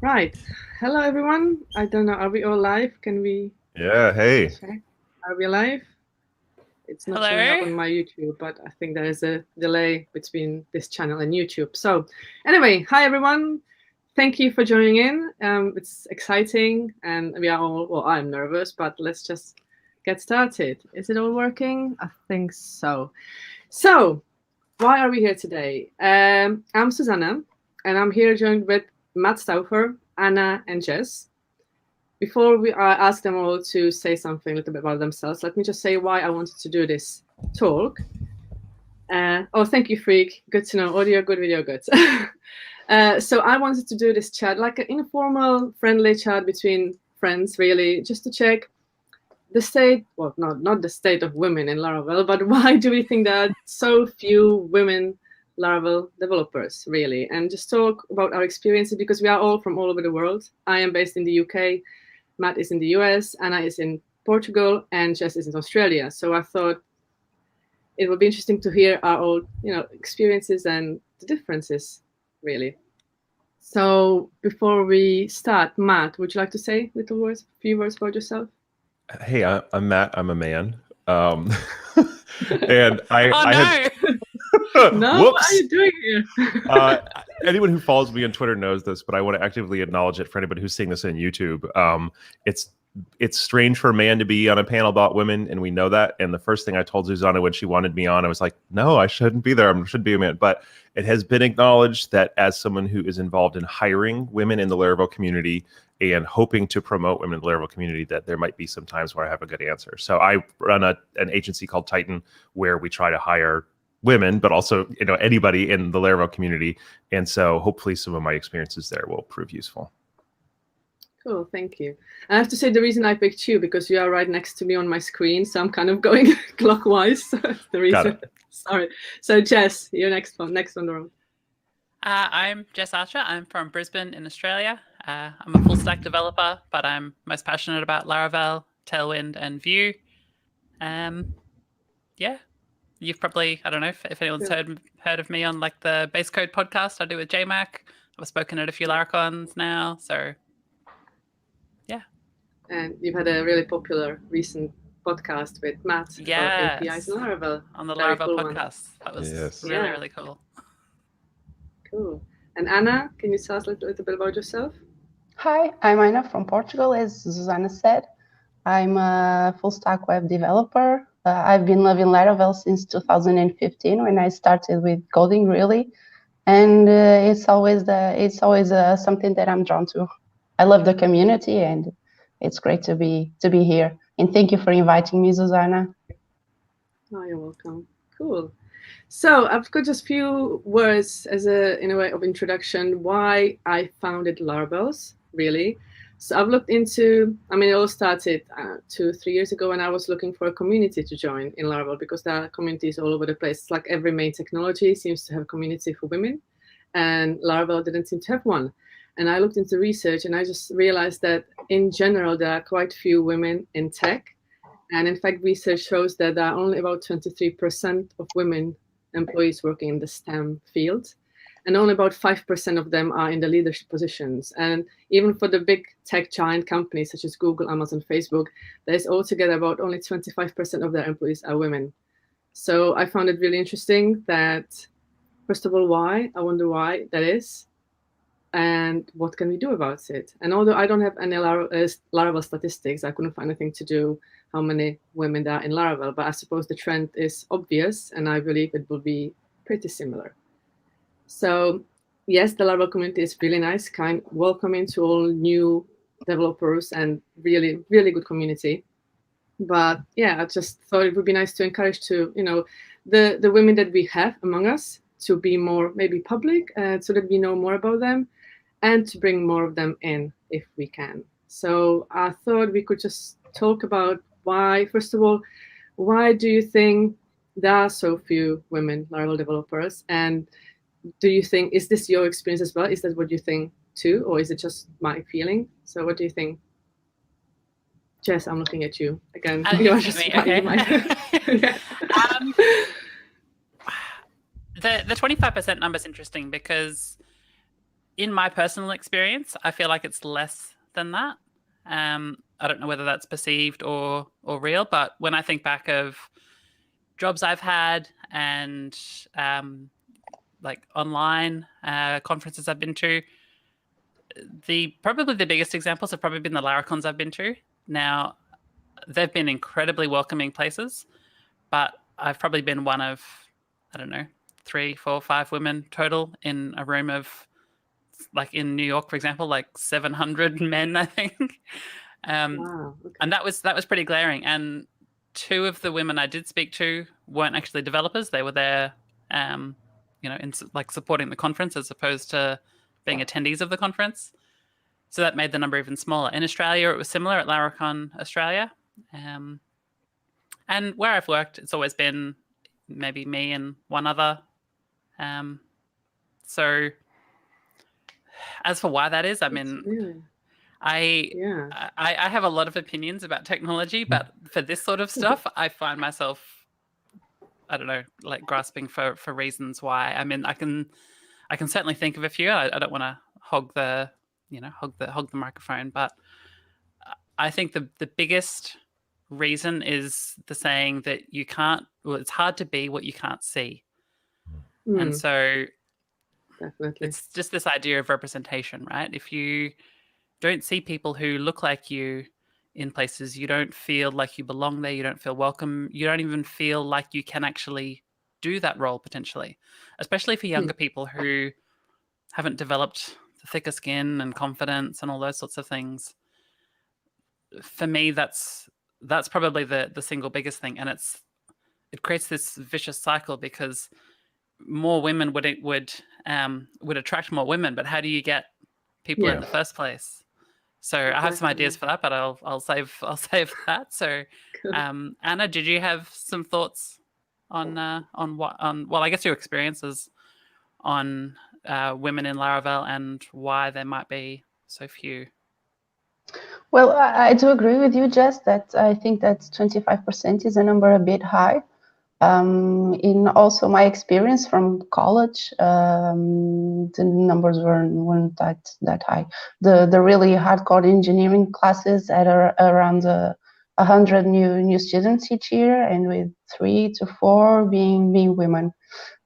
Right. Hello, everyone. I don't know. Are we all live? Can we Yeah, hey. check? Are we live? It's not showing up Hello. on my YouTube, but I think there is a delay between this channel and YouTube. So anyway, hi, everyone. Thank you for joining in. It's exciting and we are all, well, I'm nervous, but let's just get started. Is it all working? I think so. So why are we here today? I'm Susanna and I'm here joined with Matt Stauffer, Anna, and Jess. Before we ask them all to say something a little bit about themselves, let me just say why I wanted to do this talk. Oh, thank you, Freak. Good to know. Audio good, video good. So I wanted to do this chat, like an informal, friendly chat between friends, really, just to check the state, well, not the state of women in Laravel, but why do we think there are so few women Laravel developers, really? And just talk about our experiences, because we are all from all over the world. I am based in the UK, Matt is in the US, Anna is in Portugal, and Jess is in Australia. So I thought it would be interesting to hear our old, experiences and the differences, really. So before we start, Matt, would you like to say a few words about yourself? Hey, I'm Matt. I'm a man. And I had No, whoops. what are you doing here? Anyone who follows me on Twitter knows this, but I want to actively acknowledge it for anybody who's seeing this on YouTube. It's strange for a man to be on a panel about women, and we know that. And the first thing I told Susanna when she wanted me on, I was like, no, I shouldn't be there. I should be a man. But it has been acknowledged that as someone who is involved in hiring women in the Laravel community and hoping to promote women in the Laravel community, that there might be some times where I have a good answer. So I run an agency called Titan, where we try to hire women, but also anybody in the Laravel community. And so hopefully some of my experiences there will prove useful. Cool, thank you. I have to say the reason I picked you, because you are right next to me on my screen, so I'm kind of going clockwise. So that's the reason. Sorry. So Jess, you're next on the road. I'm Jess Archer. I'm from Brisbane in Australia. I'm a full stack developer, but I'm most passionate about Laravel, Tailwind, and Vue. Yeah, you've probably, I don't know if anyone's heard of me on like the Base Code podcast I do with JMac. I've spoken at a few Laracons now, so yeah. And you've had a really popular recent podcast with Matt about APIs and Laravel. On the Laravel podcast. That was really, really cool. Cool. And Anna, can you tell us a little bit about yourself? Hi, I'm Anna from Portugal, as Susanna said. I'm a full stack web developer. I've been loving Laravel since 2015 when I started with coding, really. And it's always something that I'm drawn to. I love the community, and it's great to be here. And thank you for inviting me, Susanna. Oh, you're welcome. Cool. So I've got just a few words in a way of introduction why I founded Larabelles, really. So I've looked into, it all started 2-3 years ago when I was looking for a community to join in Laravel, because there are communities all over the place. It's like every main technology seems to have a community for women, and Laravel didn't seem to have one. And I looked into research and I just realized that in general, there are quite few women in tech. And in fact, research shows that there are only about 23% of women employees working in the STEM field, and only about 5% of them are in the leadership positions. And even for the big tech giant companies such as Google, Amazon, Facebook, there's altogether about only 25% of their employees are women. So I found it really interesting that, first of all, why? I wonder why that is, and what can we do about it? And although I don't have any Laravel statistics, I couldn't find anything to do how many women there are in Laravel, but I suppose the trend is obvious, and I believe it will be pretty similar. So yes, the Laravel community is really nice, kind, welcoming to all new developers, and really, really good community. But yeah, I just thought it would be nice to encourage the women that we have among us to be more maybe public, so that we know more about them, and to bring more of them in if we can. So I thought we could just talk about why, first of all, why do you think there are so few women Laravel developers? And do you think, is this your experience as well? Is that what you think too? Or is it just my feeling? So what do you think? Jess, I'm looking at you again. You are just okay. The 25% number is interesting because in my personal experience, I feel like it's less than that. I don't know whether that's perceived or real, but when I think back of jobs I've had and like online conferences I've been to, probably the biggest examples have probably been the Laracons I've been to. Now, they've been incredibly welcoming places, but I've probably been one of, I don't know, 3, 4, 5 women total in a room of, like in New York, for example, like 700 men, I think. Wow. Okay. And that was pretty glaring. And 2 of the women I did speak to weren't actually developers; they were there, in like supporting the conference as opposed to being attendees of the conference. So that made the number even smaller. In Australia, it was similar at Laracon Australia. And where I've worked, it's always been maybe me and one other. So as for why that is, I mean, Really? I have a lot of opinions about technology, but for this sort of stuff, I find myself, I don't know, like grasping for reasons why. I mean, I can certainly think of a few. I don't want to hog the microphone, but I think the biggest reason is the saying that you can't. Well, it's hard to be what you can't see, and so Definitely. it's just this idea of representation, right? If you don't see people who look like you in places, you don't feel like you belong there, you don't feel welcome, you don't even feel like you can actually do that role potentially, especially for younger people who haven't developed the thicker skin and confidence and all those sorts of things. For me, that's probably the single biggest thing, and it creates this vicious cycle because more women would attract more women, but how do you get people in the first place? So I have some ideas for that, but I'll save that. So, Anna, did you have some thoughts on well, I guess your experiences on women in Laravel and why there might be so few? Well, I do agree with you, Jess, that I think that 25% is a number a bit high. In also my experience from college, the numbers weren't that high. The really hardcore engineering classes had around 100 new students each year, and with 3 to 4 being women.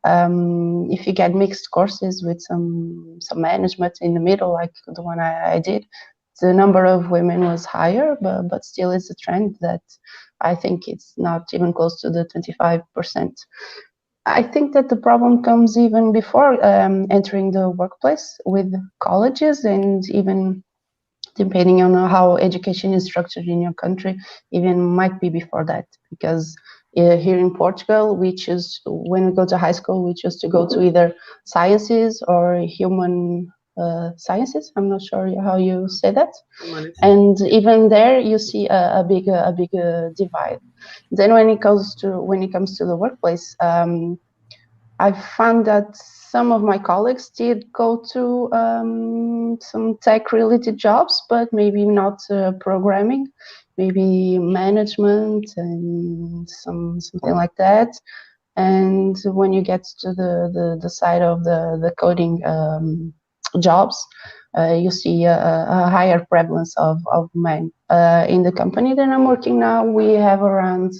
If you get mixed courses with some management in the middle, like the one I did, the number of women was higher, but still it's a trend that I think it's not even close to the 25%. I think that the problem comes even before entering the workplace with colleges, and even depending on how education is structured in your country, even might be before that. Because here in Portugal, when we go to high school, we choose to go to either sciences or human sciences. I'm not sure how you say that. And even there, you see a big divide. Then when it comes to the workplace, I found that some of my colleagues did go to some tech-related jobs, but maybe not programming, maybe management and something like that. And when you get to the side of the coding jobs, you see a higher prevalence of men. In the company that I'm working now, we have around,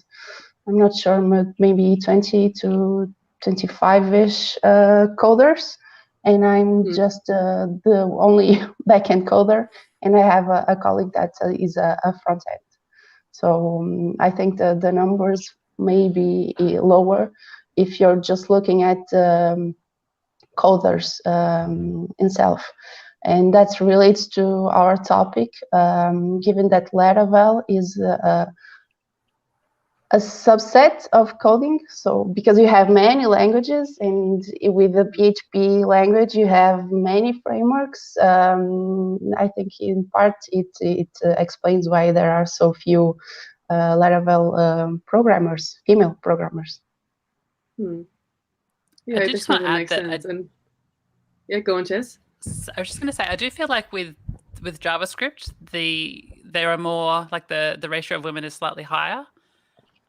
I'm not sure, maybe 20 to 25-ish coders, and I'm just the only backend coder, and I have a colleague that is a front end. So I think the numbers may be lower if you're just looking at coders itself. And that relates to our topic, given that Laravel is a subset of coding. So because you have many languages, and with the PHP language, you have many frameworks. I think in part it explains why there are so few Laravel programmers, female programmers. Yeah, it definitely makes sense. And yeah, go on, Jess. I was just going to say, I do feel like with JavaScript, there are more, like the ratio of women is slightly higher.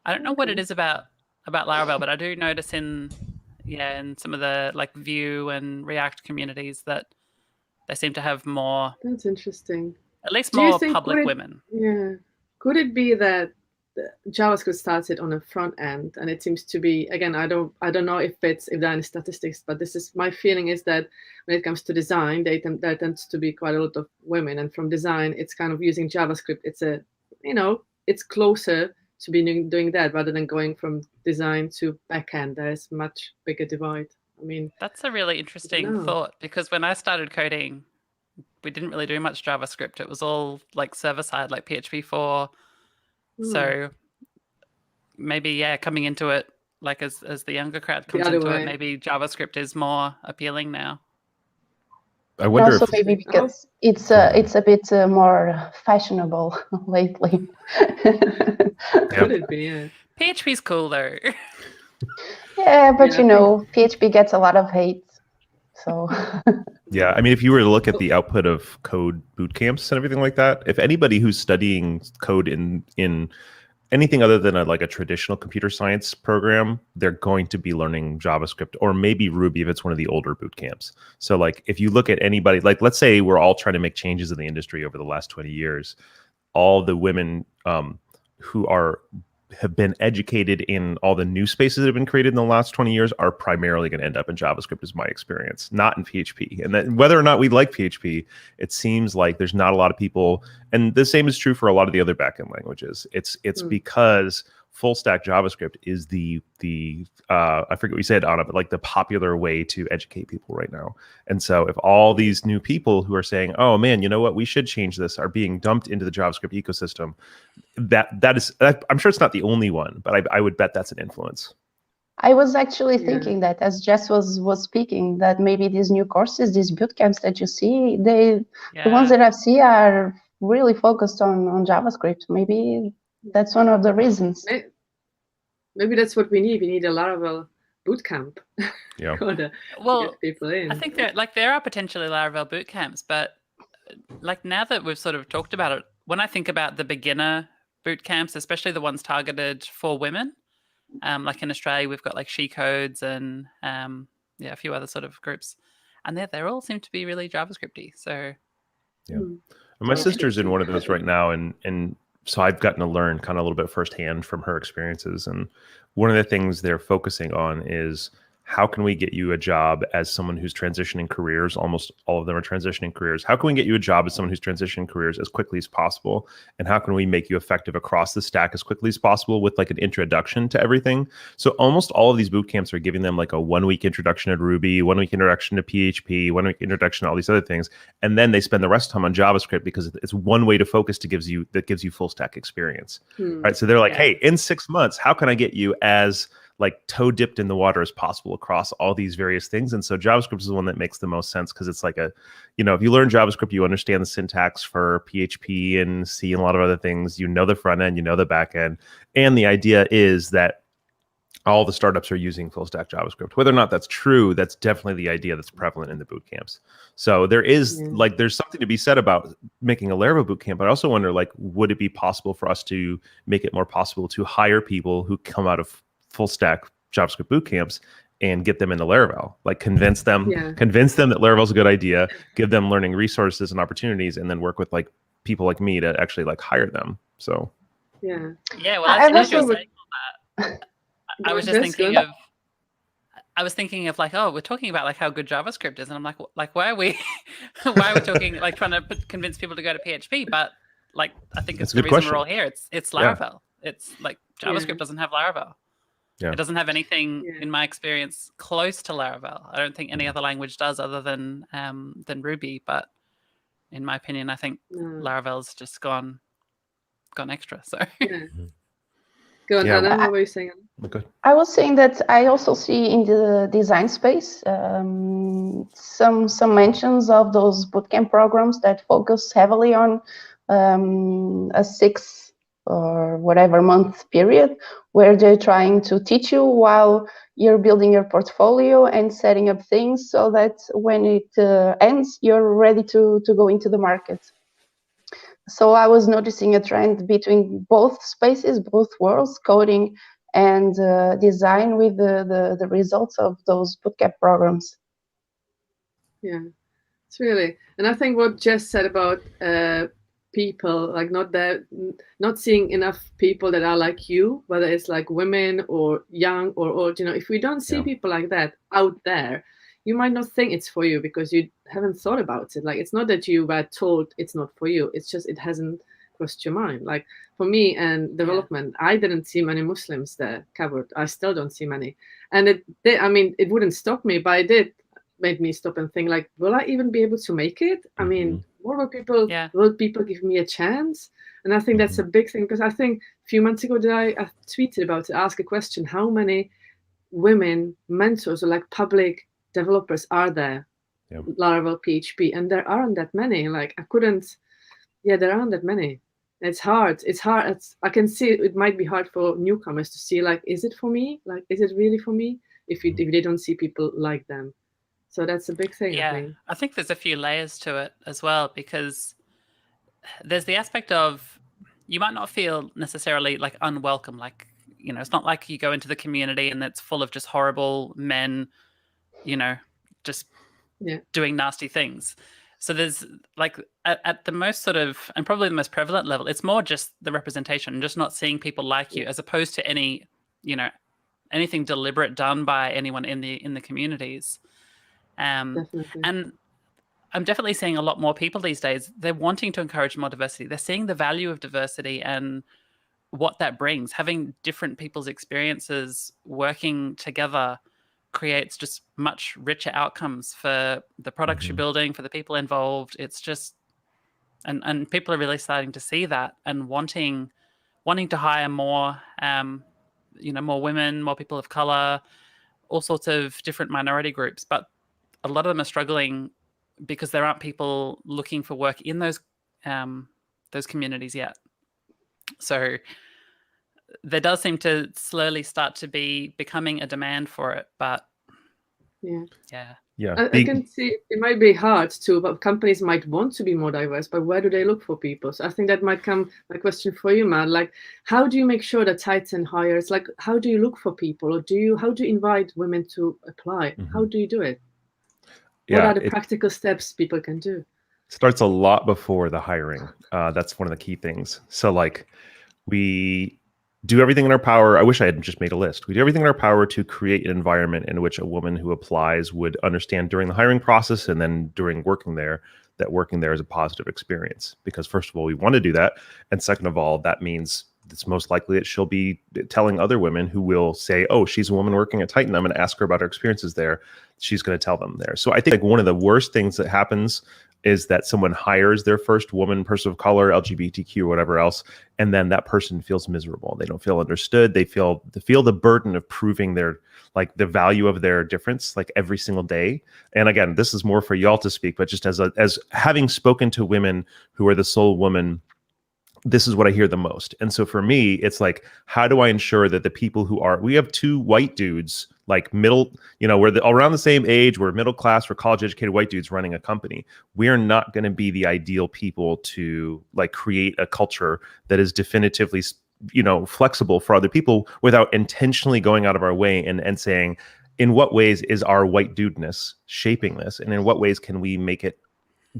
I don't know what it is about Laravel, but I do notice in some of the like Vue and React communities that They seem to have more, That's interesting. at least Do you more think public women. Yeah. Could it be that JavaScript started on a front end, and it seems to be, again, I don't know if there are any statistics, but this is my feeling, is that when it comes to design, there tends to be quite a lot of women, and from design, it's kind of using JavaScript. It's it's closer to be doing that rather than going from design to backend. There's much bigger divide. I mean, that's a really interesting thought, because when I started coding, we didn't really do much JavaScript. It was all like server side, like PHP 4. So maybe, coming into it, like as the younger crowd comes into it, maybe JavaScript is more appealing now. I wonder also maybe because it's a bit more fashionable lately. Could it be? Yeah. PHP's cool though. Yeah, but PHP gets a lot of hate. So yeah, I mean, if you were to look at the output of code boot camps and everything like that, if anybody who's studying code in anything other than a traditional computer science program, they're going to be learning JavaScript or maybe Ruby if it's one of the older boot camps. So like if you look at anybody, like let's say we're all trying to make changes in the industry over the last 20 years, all the women who have been educated in all the new spaces that have been created in the last 20 years are primarily going to end up in JavaScript, is my experience, not in PHP. And then whether or not we like PHP, it seems like there's not a lot of people, and the same is true for a lot of the other backend languages. It's because full stack JavaScript is the I forget what you said, Anna, but like the popular way to educate people right now. And so if all these new people who are saying, oh man, you know what, we should change this, are being dumped into the JavaScript ecosystem, that is, I'm sure it's not the only one, but I would bet that's an influence. I was actually thinking that as Jess was speaking, that maybe these new courses, these boot camps that you see, the ones that I see are really focused on JavaScript. Maybe that's one of the reasons. Maybe that's what we need. We need a Laravel boot camp. Yeah. Well, get people in. I think there are potentially Laravel boot camps, but like now that we've sort of talked about it, when I think about the beginner boot camps, especially the ones targeted for women, like in Australia, we've got like She Codes and a few other sort of groups, and they all seem to be really JavaScripty. So yeah, my sister's in one of those right now, and so I've gotten to learn kind of a little bit firsthand from her experiences. And one of the things they're focusing on is how can we get you a job as someone who's transitioning careers? Almost all of them are transitioning careers. How can we get you a job as someone who's transitioning careers as quickly as possible? And how can we make you effective across the stack as quickly as possible with like an introduction to everything? So almost all of these boot camps are giving them like a 1 week introduction to Ruby, 1 week introduction to PHP, 1 week introduction to all these other things. And then they spend the rest of the time on JavaScript because it's one way to focus that gives you full stack experience. Right. So they're like, hey, in 6 months, how can I get you as like toe dipped in the water as possible across all these various things? And so JavaScript is the one that makes the most sense because it's like if you learn JavaScript, you understand the syntax for PHP and C and a lot of other things. You know the front end, you know the back end. And the idea is that all the startups are using full stack JavaScript. Whether or not that's true, that's definitely the idea that's prevalent in the boot camps. So there is there's something to be said about making a Laravel boot camp. But I also wonder, like, would it be possible for us to make it more possible to hire people who come out of full stack JavaScript boot camps and get them into Laravel, like convince them that Laravel is a good idea, give them learning resources and opportunities, and then work with like people like me to actually like hire them. So well, that's interesting. I was just thinking of like, oh, we're talking about like how good JavaScript is, and I'm like why are we talking like trying to convince people to go to PHP? But like I think it's the reason we're all here. It's Laravel. It's like JavaScript doesn't have Laravel. It doesn't have anything, in my experience, close to Laravel. I don't think any other language does, other than Ruby. But in my opinion, I think Laravel's just gone extra. So go on, Anna. What were you saying? Okay. I was saying that I also see in the design space some mentions of those bootcamp programs that focus heavily on a 6 or whatever month period where they're trying to teach you while you're building your portfolio and setting up things so that when it ends, you're ready to go into the market. So I was noticing a trend between both spaces, both worlds, coding and design, with the results of those bootcamp programs. Yeah. It's really, and I think what Jess said about people, like not seeing enough people that are like you, whether it's like women or young or old. If we don't see people like that out there, you might not think it's for you because you haven't thought about it. Like, it's not that you were told it's not for you. It's just it hasn't crossed your mind. Like for me and development, I didn't see many Muslims there covered. I still don't see many, and it wouldn't stop me, but it did made me stop and think, like, will I even be able to make it? I mean, what will people give me a chance? And I think that's a big thing, because I think a few months ago I tweeted about it, ask a question, how many women mentors or like public developers are there? Laravel PHP, and there aren't that many. Like there aren't that many. It's hard. I can see it might be hard for newcomers to see, like, is it for me? Like, is it really for me? If they don't see people like them. So that's a big thing, Yeah, I think there's a few layers to it as well, because there's the aspect of you might not feel necessarily like unwelcome. Like, it's not like you go into the community and it's full of just horrible men, just doing nasty things. So there's like at the most sort of, and probably the most prevalent level, it's more just the representation, just not seeing people like you, as opposed to any, anything deliberate done by anyone in the communities. And I'm definitely seeing a lot more people these days. They're wanting to encourage more diversity. They're seeing the value of diversity and what that brings. Having different people's experiences working together creates just much richer outcomes for the products you're building, for the people involved. It's just, and people are really starting to see that and wanting to hire more, more women, more people of color, all sorts of different minority groups. But a lot of them are struggling because there aren't people looking for work in those communities yet. So there does seem to slowly start to be becoming a demand for it, but I can see it might be hard to, but companies might want to be more diverse, but where do they look for people? So I think that might come my question for you, Matt. Like, how do you make sure that Titan hires? Like, how do you look for people, or how do you invite women to apply? How do you do it? What are the practical steps people can do? Starts a lot before the hiring. That's one of the key things. So like, we do everything in our power. I wish I had just made a list. We do everything in our power to create an environment in which a woman who applies would understand during the hiring process and then during working there, that working there is a positive experience. Because first of all, we want to do that. And second of all, that means it's most likely that she'll be telling other women who will say, oh, she's a woman working at Titan, I'm going to ask her about her experiences there. She's going to tell them there. So I think like one of the worst things that happens is that someone hires their first woman, person of color, LGBTQ, or whatever else, and then that person feels miserable. They don't feel understood. They feel the burden of proving their, like, the value of their difference, like, every single day. And again, this is more for y'all to speak, but just as having spoken to women who are the sole woman, this is what I hear the most. And so for me, it's like, how do I ensure that the people we have two white dudes, like middle, we're around the same age, we're middle class, we're college educated white dudes running a company. We are not going to be the ideal people to like create a culture that is definitively, flexible for other people without intentionally going out of our way and saying, in what ways is our white dudeness shaping this? And in what ways can we make it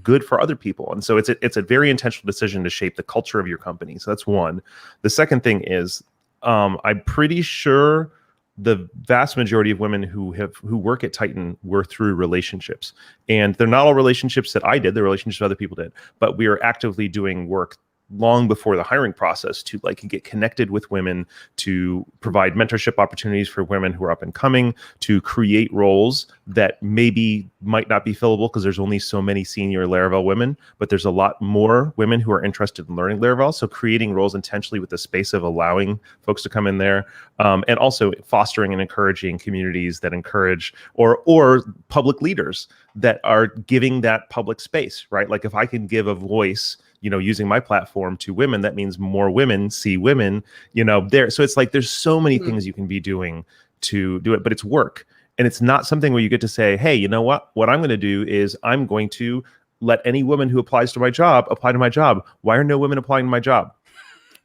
good for other people? And so it's a very intentional decision to shape the culture of your company. So that's one. The second thing is, I'm pretty sure the vast majority of women who work at Titan were through relationships, and they're not all relationships that I did. They're relationships other people did, but we are actively doing work long before the hiring process to like get connected with women, to provide mentorship opportunities for women who are up and coming, to create roles that maybe might not be fillable because there's only so many senior Laravel women, but there's a lot more women who are interested in learning Laravel. So creating roles intentionally with the space of allowing folks to come in there, and also fostering and encouraging communities that encourage or public leaders that are giving that public space, right? Like if I can give a voice, using my platform to women, that means more women see women, there. So it's like, there's so many things you can be doing to do it, but it's work. And it's not something where you get to say, hey, you know what I'm going to do is I'm going to let any woman who applies to my job apply to my job. Why are no women applying to my job?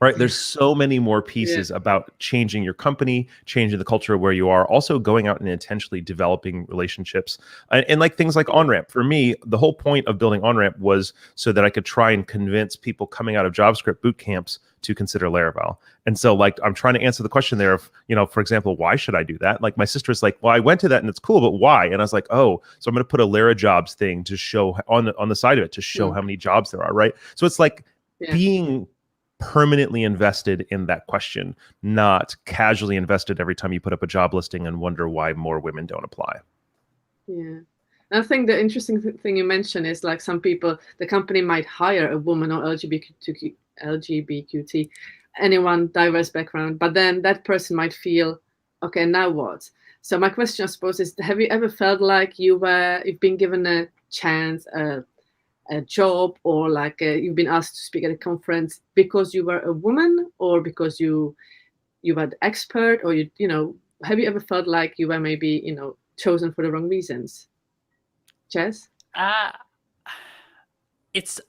right? There's so many more pieces about changing your company, changing the culture where you are, also going out and intentionally developing relationships. And like things like OnRamp. For me, the whole point of building OnRamp was so that I could try and convince people coming out of JavaScript boot camps to consider Laravel. And so like, I'm trying to answer the question there of, for example, why should I do that? Like my sister's like, well, I went to that and it's cool, but why? And I was like, oh, so I'm going to put a Larajobs thing to show on the side of it to show how many jobs there are, right? So it's like being permanently invested in that question, not casually invested every time you put up a job listing and wonder why more women don't apply. Yeah. And I think the interesting thing you mentioned is like some people, the company might hire a woman or LGBTQT, anyone diverse background, but then that person might feel, okay, now what? So my question, I suppose, is: have you ever felt like you've been given a chance, a job, or like you've been asked to speak at a conference because you were a woman, or because you were the expert, or have you ever felt like you were maybe chosen for the wrong reasons? Jess? It's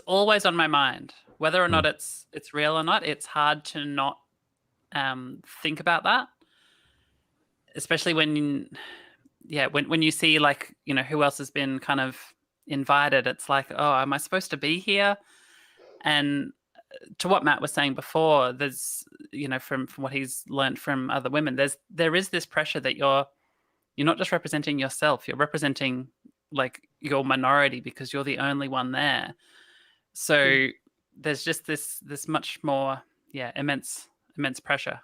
always on my mind, whether or not it's real or not. It's hard to not think about that, especially when you see like who else has been kind of invited. It's like, oh, am I supposed to be here? And to what Matt was saying before, there's from what he's learned from other women, there is this pressure that you're not just representing yourself, you're representing like your minority because you're the only one there. So there's just this much more immense pressure.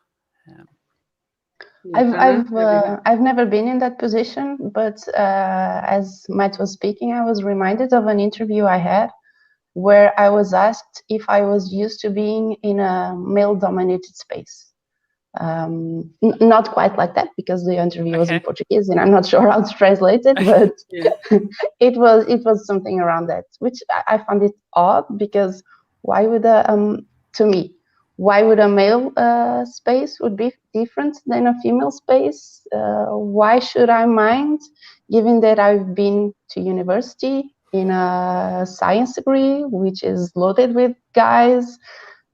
I've never been in that position, but as Matt was speaking, I was reminded of an interview I had where I was asked if I was used to being in a male-dominated space. Not quite like that, because the interview was in Portuguese and I'm not sure how to translate it, but it was something around that, which I found it odd, because why would why would a male space would be different than a female space? Why should I mind, given that I've been to university in a science degree, which is loaded with guys?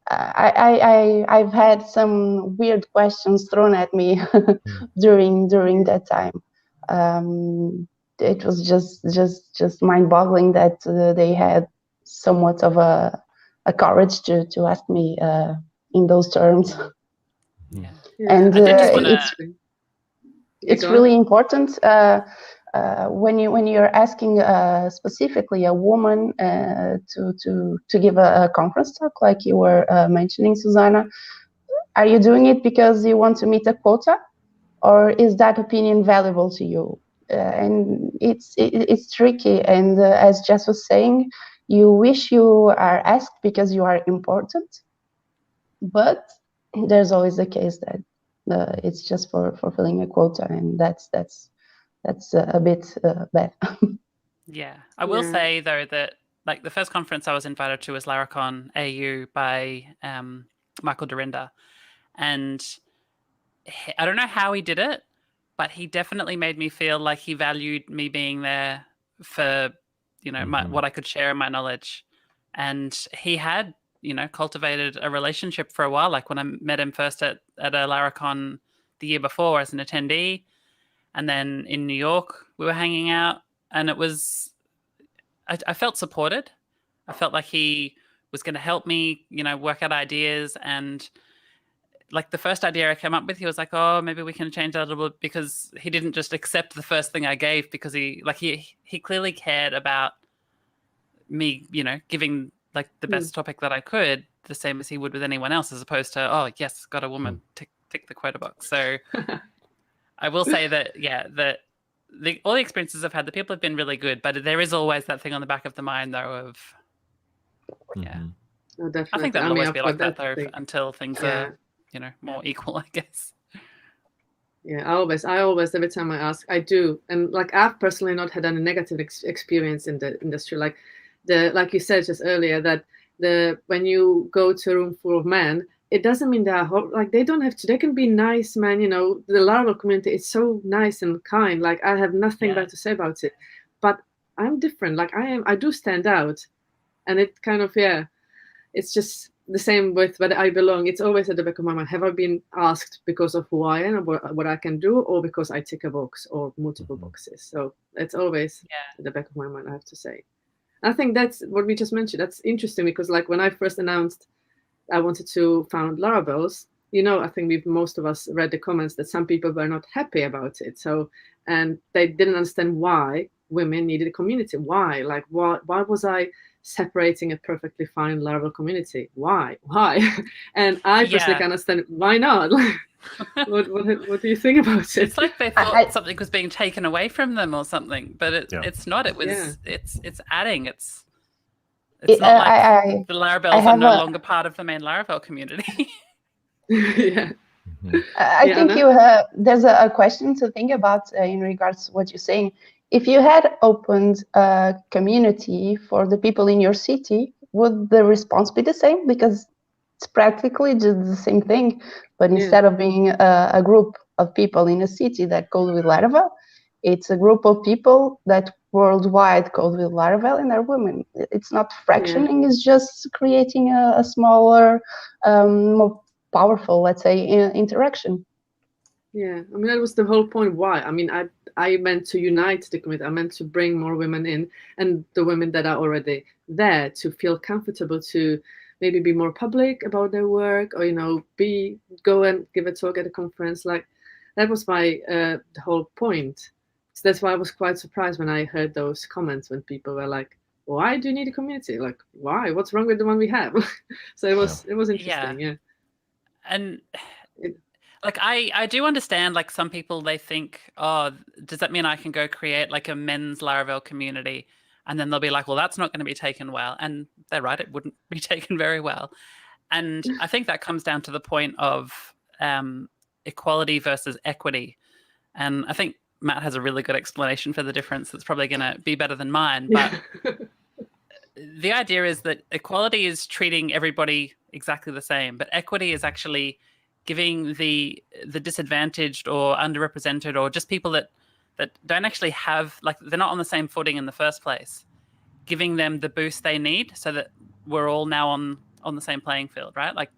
I've had some weird questions thrown at me during that time. It was just mind-boggling that they had somewhat of a courage to ask me in those terms. And it's really important when you're asking specifically a woman to give a conference talk, like you were mentioning, Susanna. Are you doing it because you want to meet a quota, or is that opinion valuable to you? And it's tricky. And as Jess was saying, you wish you are asked because you are important, but there's always the case that it's just for fulfilling a quota, and that's a bit bad. I will say though that like the first conference I was invited to was Laracon AU by Michael Dorinda, and I don't know how he did it, but he definitely made me feel like he valued me being there for what I could share in my knowledge. And he had cultivated a relationship for a while. Like when I met him first at a Laracon the year before as an attendee, and then in New York we were hanging out, and it was I felt supported. I felt like he was going to help me work out ideas. And like the first idea I came up with, he was like, oh, maybe we can change that a little bit, because he didn't just accept the first thing I gave, because he clearly cared about me, giving like the best topic that I could, the same as he would with anyone else, as opposed to, oh yes, got a woman, tick the quota box. So I will say that all the experiences I've had, the people have been really good, but there is always that thing on the back of the mind though of Oh, definitely. I think that'll always be like that though, until things are more equal, I guess. Yeah, I always, every time I ask, I do. And like, I've personally not had any negative experience in the industry. Like like you said just earlier, that when you go to a room full of men, it doesn't mean they don't have to, they can be nice, man. The Laravel community is so nice and kind. Like, I have nothing bad to say about it, but I'm different. Like I do stand out, and it kind of, it's just, the same with whether I belong. It's always at the back of my mind. Have I been asked because of who I am and what I can do, or because I tick a box or multiple boxes? So it's always at the back of my mind, I have to say. I think that's what we just mentioned. That's interesting because, like, when I first announced I wanted to found Larabelles, I think most of us read the comments that some people were not happy about it. So, and they didn't understand why women needed a community. Why? Like, why was I separating a perfectly fine Laravel community? Why? And I personally can understand why not. What do you think about it? It's like they thought something was being taken away from them or something, but it's not. It was it's adding. It's not like the Larabelles are no longer part of the main Laravel community. I think there's a question to think about in regards to what you're saying. If you had opened a community for the people in your city, would the response be the same? Because it's practically just the same thing, but instead of being a group of people in a city that code with Laravel, it's a group of people that worldwide code with Laravel and are women. It's not fractioning, it's just creating a smaller, more powerful, let's say, interaction. Yeah, I mean, that was the whole point. Why? I mean, I meant to unite the community. I meant to bring more women in, and the women that are already there to feel comfortable to maybe be more public about their work, or go and give a talk at a conference. Like, that was my the whole point. So that's why I was quite surprised when I heard those comments when people were like, "Why do you need a community? Like, why? What's wrong with the one we have?" So it was interesting. Yeah. And like I do understand, like, some people, they think, oh, does that mean I can go create like a men's Laravel community? And then they'll be like, well, that's not going to be taken well. And they're right, it wouldn't be taken very well. And I think that comes down to the point of equality versus equity. And I think Matt has a really good explanation for the difference that's probably going to be better than mine. But the idea is that equality is treating everybody exactly the same, but equity is actually giving the disadvantaged or underrepresented, or just people that don't actually have, like, they're not on the same footing in the first place, giving them the boost they need so that we're all now on the same playing field, right? Like,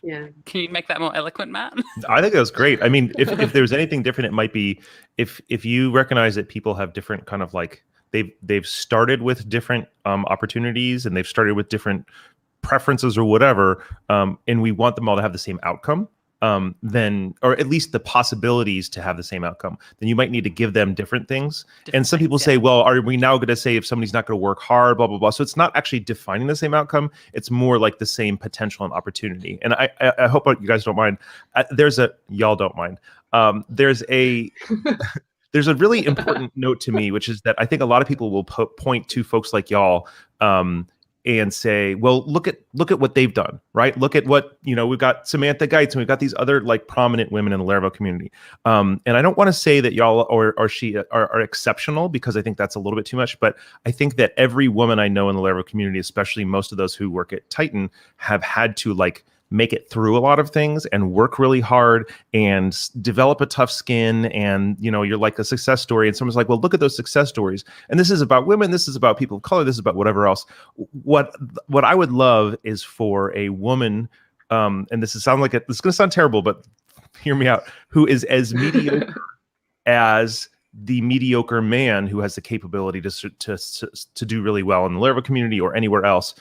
can you make that more eloquent, Matt? I think that was great. I mean, if there's anything different, it might be if you recognize that people have different kind of, like, they've started with different opportunities, and they've started with different preferences or whatever, and we want them all to have the same outcome. Then, or at least the possibilities to have the same outcome, then you might need to give them different things. And some people say, well, are we now going to say if somebody's not going to work hard, blah, blah, blah. So it's not actually defining the same outcome. It's more like the same potential and opportunity. And I hope you guys don't mind. Y'all don't mind. There's a really important note to me, which is that I think a lot of people will point to folks like y'all, and say, well, look at what they've done, right? Look at what, we've got Samantha Geitz, and we've got these other, like, prominent women in the Laravel community. And I don't want to say that y'all or she are exceptional, because I think that's a little bit too much. But I think that every woman I know in the Laravel community, especially most of those who work at Titan, have had to, like, make it through a lot of things and work really hard and develop a tough skin. And, you're like a success story. And someone's like, well, look at those success stories. And this is about women. This is about people of color. This is about whatever else. What I would love is for a woman, and this is going to sound terrible, but hear me out, who is as mediocre as the mediocre man who has the capability to do really well in the Laravel community or anywhere else,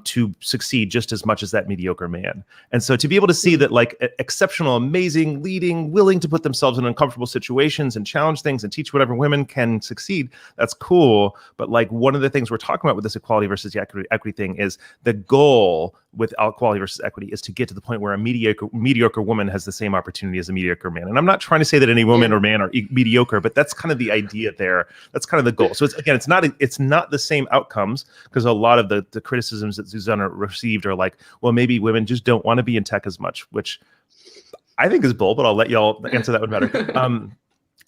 to succeed just as much as that mediocre man. And so to be able to see that, like, exceptional, amazing, leading, willing to put themselves in uncomfortable situations and challenge things and teach whatever women can succeed, that's cool. But, like, one of the things we're talking about with this equality versus equity thing is the goal with equality versus equity is to get to the point where a mediocre woman has the same opportunity as a mediocre man. And I'm not trying to say that any woman or man are mediocre, but that's kind of the idea there. That's kind of the goal. So it's not the same outcomes, because a lot of the criticisms that Susanna received are like, well, maybe women just don't want to be in tech as much, which I think is bull, but I'll let y'all answer that one better.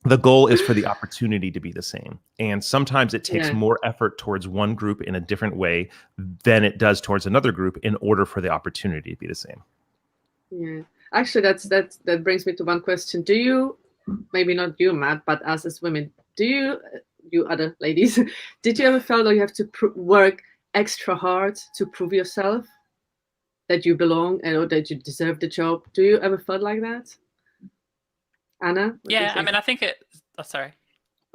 The goal is for the opportunity to be the same. And sometimes it takes more effort towards one group in a different way than it does towards another group in order for the opportunity to be the same. Yeah, actually, that brings me to one question. Do you, maybe not you, Matt, but us as women, do you other ladies, did you ever feel like you have to work extra hard to prove yourself? that you belong or that you deserve the job. Do you ever felt like that, Anna? What do you Yeah, I think? mean, I think it. Oh, sorry.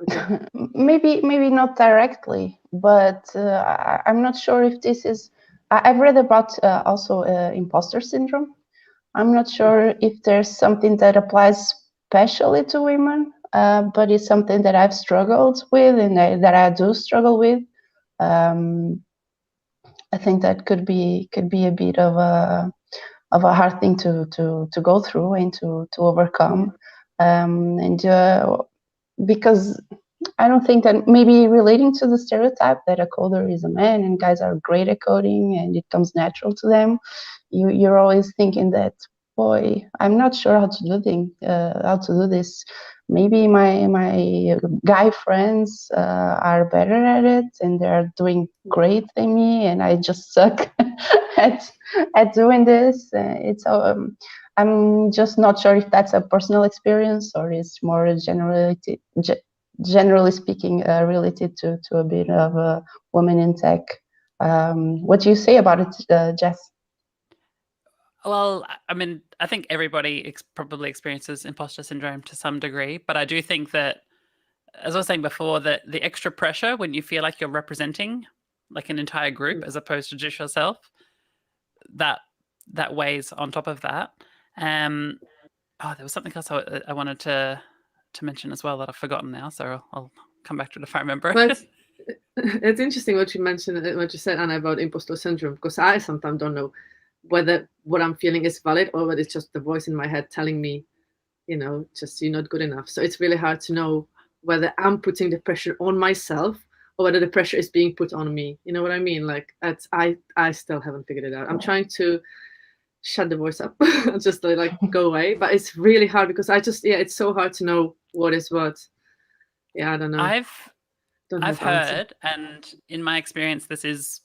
Okay. Maybe not directly, but I'm not sure if this is. I've read about also imposter syndrome. I'm not sure if there's something that applies especially to women, but it's something that I've struggled with and that I do struggle with. I think that could be a bit of a hard thing to go through and to overcome, and because I don't think that maybe relating to the stereotype that a coder is a man and guys are great at coding and it comes natural to them, you're always thinking that, boy, I'm not sure how to do this. Maybe my guy friends are better at it and they're doing great than me, and I just suck at doing this. I'm just not sure if that's a personal experience or it's more generally speaking related to a bit of a woman in tech. What do you say about it, Jess? Well, I mean, I think everybody probably experiences imposter syndrome to some degree, but I do think that, as I was saying before, that the extra pressure when you feel like you're representing like an entire group as opposed to just yourself, that weighs on top of that. There was something else I wanted to mention as well that I've forgotten now, so I'll come back to it if I remember. But it's interesting what you mentioned, what you said, Anna, about imposter syndrome, because I sometimes don't know whether what I'm feeling is valid or whether it's just the voice in my head telling me, just you're not good enough. So it's really hard to know whether I'm putting the pressure on myself or whether the pressure is being put on me. You know what I mean? Like I still haven't figured it out. I'm trying to shut the voice up, just like go away. But it's really hard because it's so hard to know what is what. Yeah, I don't know. I've heard, and in my experience, this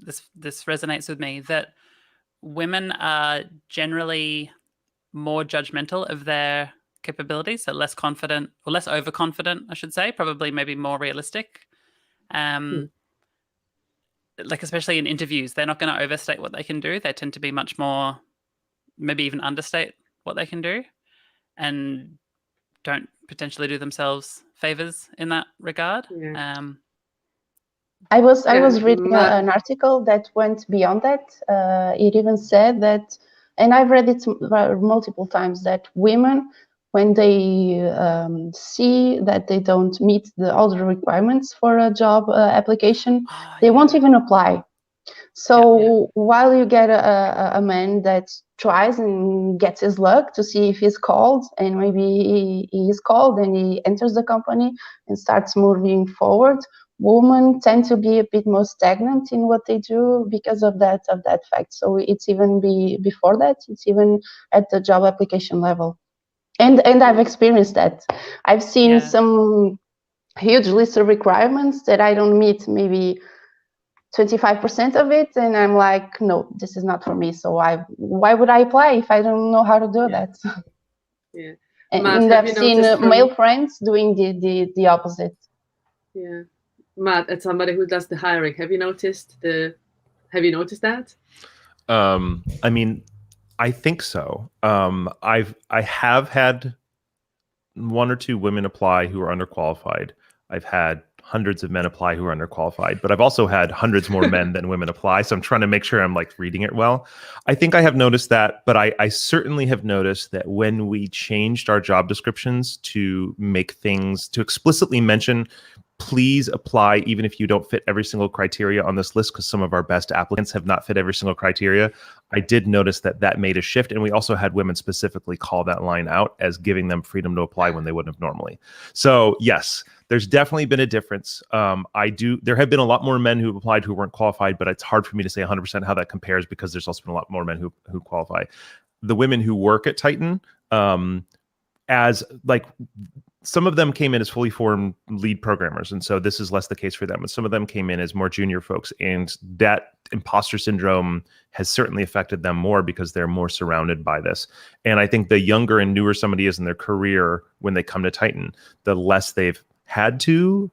resonates with me, that women are generally more judgmental of their capabilities, so less confident or less overconfident, I should say, probably maybe more realistic. Like especially in interviews, they're not going to overstate what they can do. They tend to be much more, maybe even understate what they can do, and don't potentially do themselves favors in that regard. Yeah. I was reading an article that went beyond that. It even said that, and I've read it multiple times, that women, when they see that they don't meet all the requirements for a job application, they won't even apply. So while you get a man that tries and gets his luck to see if he's called, and maybe he is called and he enters the company and starts moving forward, women tend to be a bit more stagnant in what they do because of that fact. So it's even before that, it's even at the job application level. And I've experienced that. I've seen some huge list of requirements that I don't meet maybe 25% of it, and I'm like, no, this is not for me. So why would I apply if I don't know how to do that? Yeah. And I've seen male friends doing the opposite. Yeah. Matt, as somebody who does the hiring, have you noticed that? I mean, I think so. I have had one or two women apply who are underqualified. I've had hundreds of men apply who are underqualified, but I've also had hundreds more men than women apply. So I'm trying to make sure I'm like reading it well. I think I have noticed that, but I certainly have noticed that when we changed our job descriptions to make things, to explicitly mention, please apply even if you don't fit every single criteria on this list, because some of our best applicants have not fit every single criteria. I did notice that made a shift. And we also had women specifically call that line out as giving them freedom to apply when they wouldn't have normally. So yes, there's definitely been a difference. There have been a lot more men who applied who weren't qualified, but it's hard for me to say 100% how that compares because there's also been a lot more men who qualify. The women who work at Titan, as like, some of them came in as fully formed lead programmers, and so this is less the case for them. And some of them came in as more junior folks, and that imposter syndrome has certainly affected them more because they're more surrounded by this. And I think the younger and newer somebody is in their career when they come to Titan, the less they've had to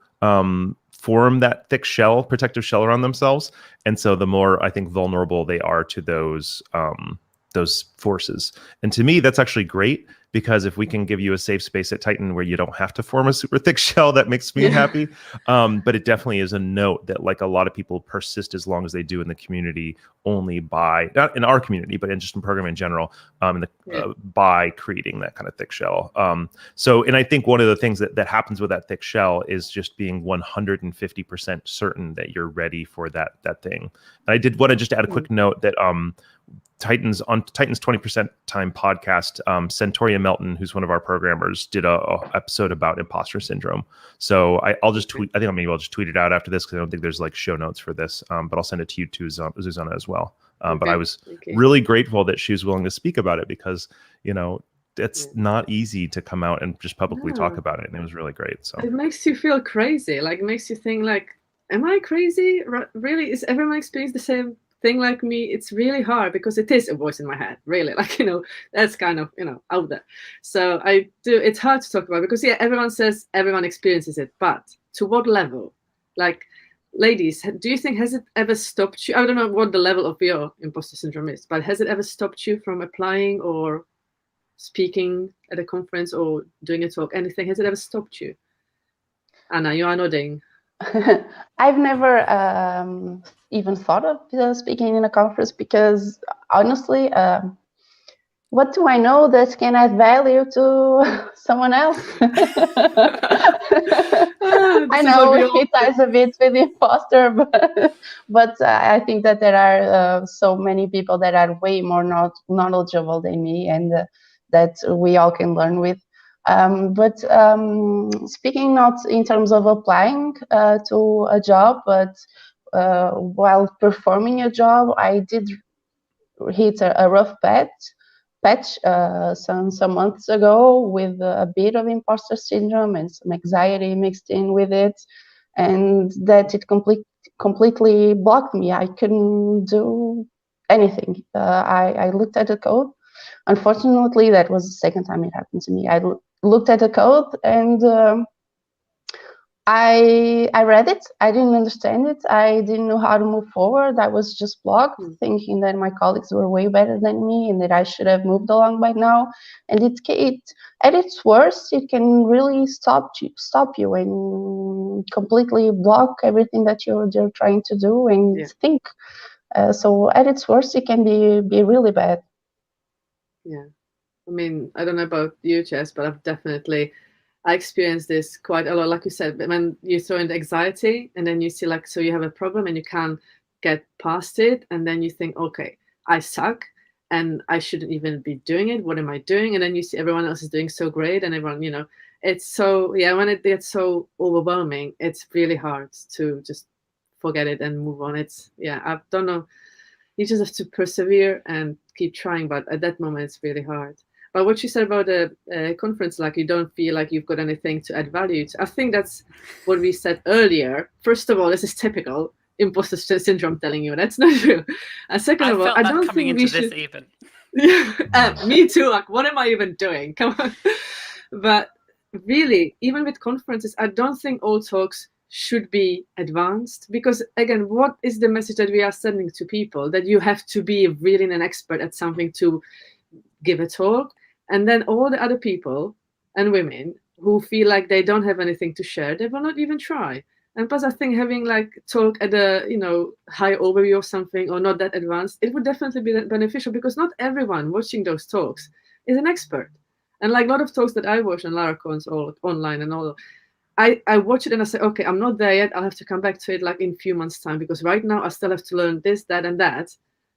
form that thick shell, protective shell around themselves. And so the more I think vulnerable they are to those forces. And to me, that's actually great, because if we can give you a safe space at Titan where you don't have to form a super thick shell, that makes me happy. But it definitely is a note that like a lot of people persist as long as they do in the community only by, not in our community, but in just in program in general, by creating that kind of thick shell. So, and I think one of the things that happens with that thick shell is just being 150% certain that you're ready for that thing. And I did want to just add a quick note that Titan's 20% Time podcast, Centauria Melton, who's one of our programmers, did a episode about imposter syndrome. So I'll just tweet. I think maybe I'll just tweet it out after this, because I don't think there's like show notes for this. But I'll send it to you too, Zuzana, as well. But I was really grateful that she was willing to speak about it, because it's not easy to come out and just publicly talk about it, and it was really great. So it makes you feel crazy. Like, it makes you think, like, am I crazy? Really? Is everyone experiencing the same thing like me? It's really hard, because it is a voice in my head, really, like, that's kind of out there. So it's hard to talk about, because everyone says everyone experiences it, but to what level? Like, ladies, do you think, has it ever stopped you? I don't know what the level of your imposter syndrome is, but has it ever stopped you from applying or speaking at a conference or doing a talk? Anything? Has it ever stopped you? Anna, you are nodding. I've never even thought of speaking in a conference, because honestly, what do I know that can add value to someone else? I know it ties a bit with imposter, but I think that there are so many people that are way more knowledgeable than me, and that we all can learn with. But speaking not in terms of applying to a job, but while performing a job, I did hit a rough patch some months ago with a bit of imposter syndrome and some anxiety mixed in with it, and that it completely blocked me. I couldn't do anything. I looked at the code. Unfortunately, that was the second time it happened to me. I looked at the code and I read it. I didn't understand it. I didn't know how to move forward. I was just blocked, thinking that my colleagues were way better than me and that I should have moved along by now. And it at its worst, it can really stop you and completely block everything that you're trying to do and think. So at its worst, it can be really bad. Yeah. I mean, I don't know about you, Jess, but I experienced this quite a lot. Like you said, when you throw in the anxiety and then you see, like, so you have a problem and you can't get past it. And then you think, okay, I suck and I shouldn't even be doing it. What am I doing? And then you see everyone else is doing so great and everyone, it's so, when it gets so overwhelming, it's really hard to just forget it and move on. I don't know. You just have to persevere and keep trying. But at that moment, it's really hard. But what you said about the conference, like you don't feel like you've got anything to add value to, I think that's what we said earlier. First of all, this is typical imposter syndrome telling you that's not true. And second of all, I don't think we should. Even. Me too. Like, what am I even doing? Come on. But really, even with conferences, I don't think all talks should be advanced, because again, what is the message that we are sending to people? That you have to be really an expert at something to give a talk. And then all the other people and women who feel like they don't have anything to share, they will not even try. And plus, I think having like talk at a high overview or something, or not that advanced, it would definitely be beneficial, because not everyone watching those talks is an expert. And like a lot of talks that I watch on Laracons or online and all, I watch it and I say, okay, I'm not there yet. I'll have to come back to it like in a few months' time, because right now I still have to learn this, that, and that.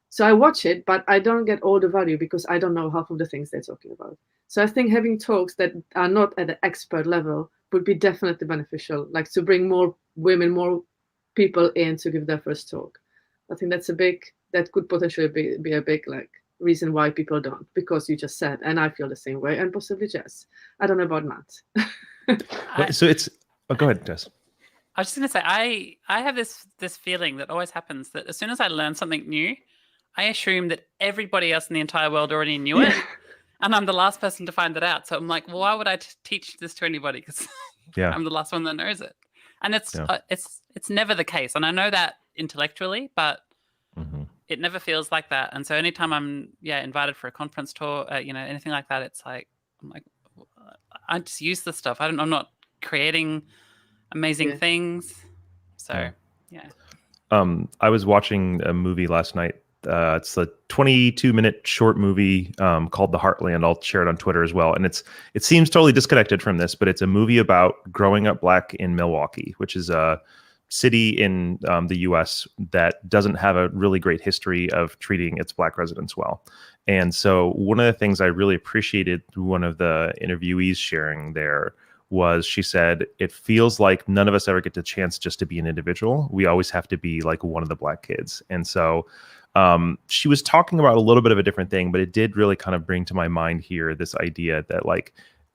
So I watch it, but I don't get all the value because I don't know half of the things they're talking about. So I think having talks that are not at the expert level would be definitely beneficial, like to bring more women, more people in to give their first talk. I think that could potentially be a big like reason why people don't, because you just said, and I feel the same way, and possibly Jess. I don't know about Matt. So it's, go ahead, Jess. I was just going to say, I have this feeling that always happens, that as soon as I learn something new, I assume that everybody else in the entire world already knew it, and I'm the last person to find it out. So I'm like, well, why would I teach this to anybody? Because I'm the last one that knows it. And it's never the case. And I know that intellectually, but it never feels like that. And so anytime I'm invited for a conference tour, anything like that, it's like I'm like, I just use this stuff. I'm not creating amazing things. So I was watching a movie last night. It's a 22-minute short movie called The Heartland. I'll share it on Twitter as well. And it seems totally disconnected from this, but it's a movie about growing up Black in Milwaukee, which is a city in the U.S. that doesn't have a really great history of treating its Black residents well. And so one of the things I really appreciated one of the interviewees sharing there was she said, it feels like none of us ever get the chance just to be an individual. We always have to be like one of the Black kids. And so she was talking about a little bit of a different thing, but it did really kind of bring to my mind here this idea that like,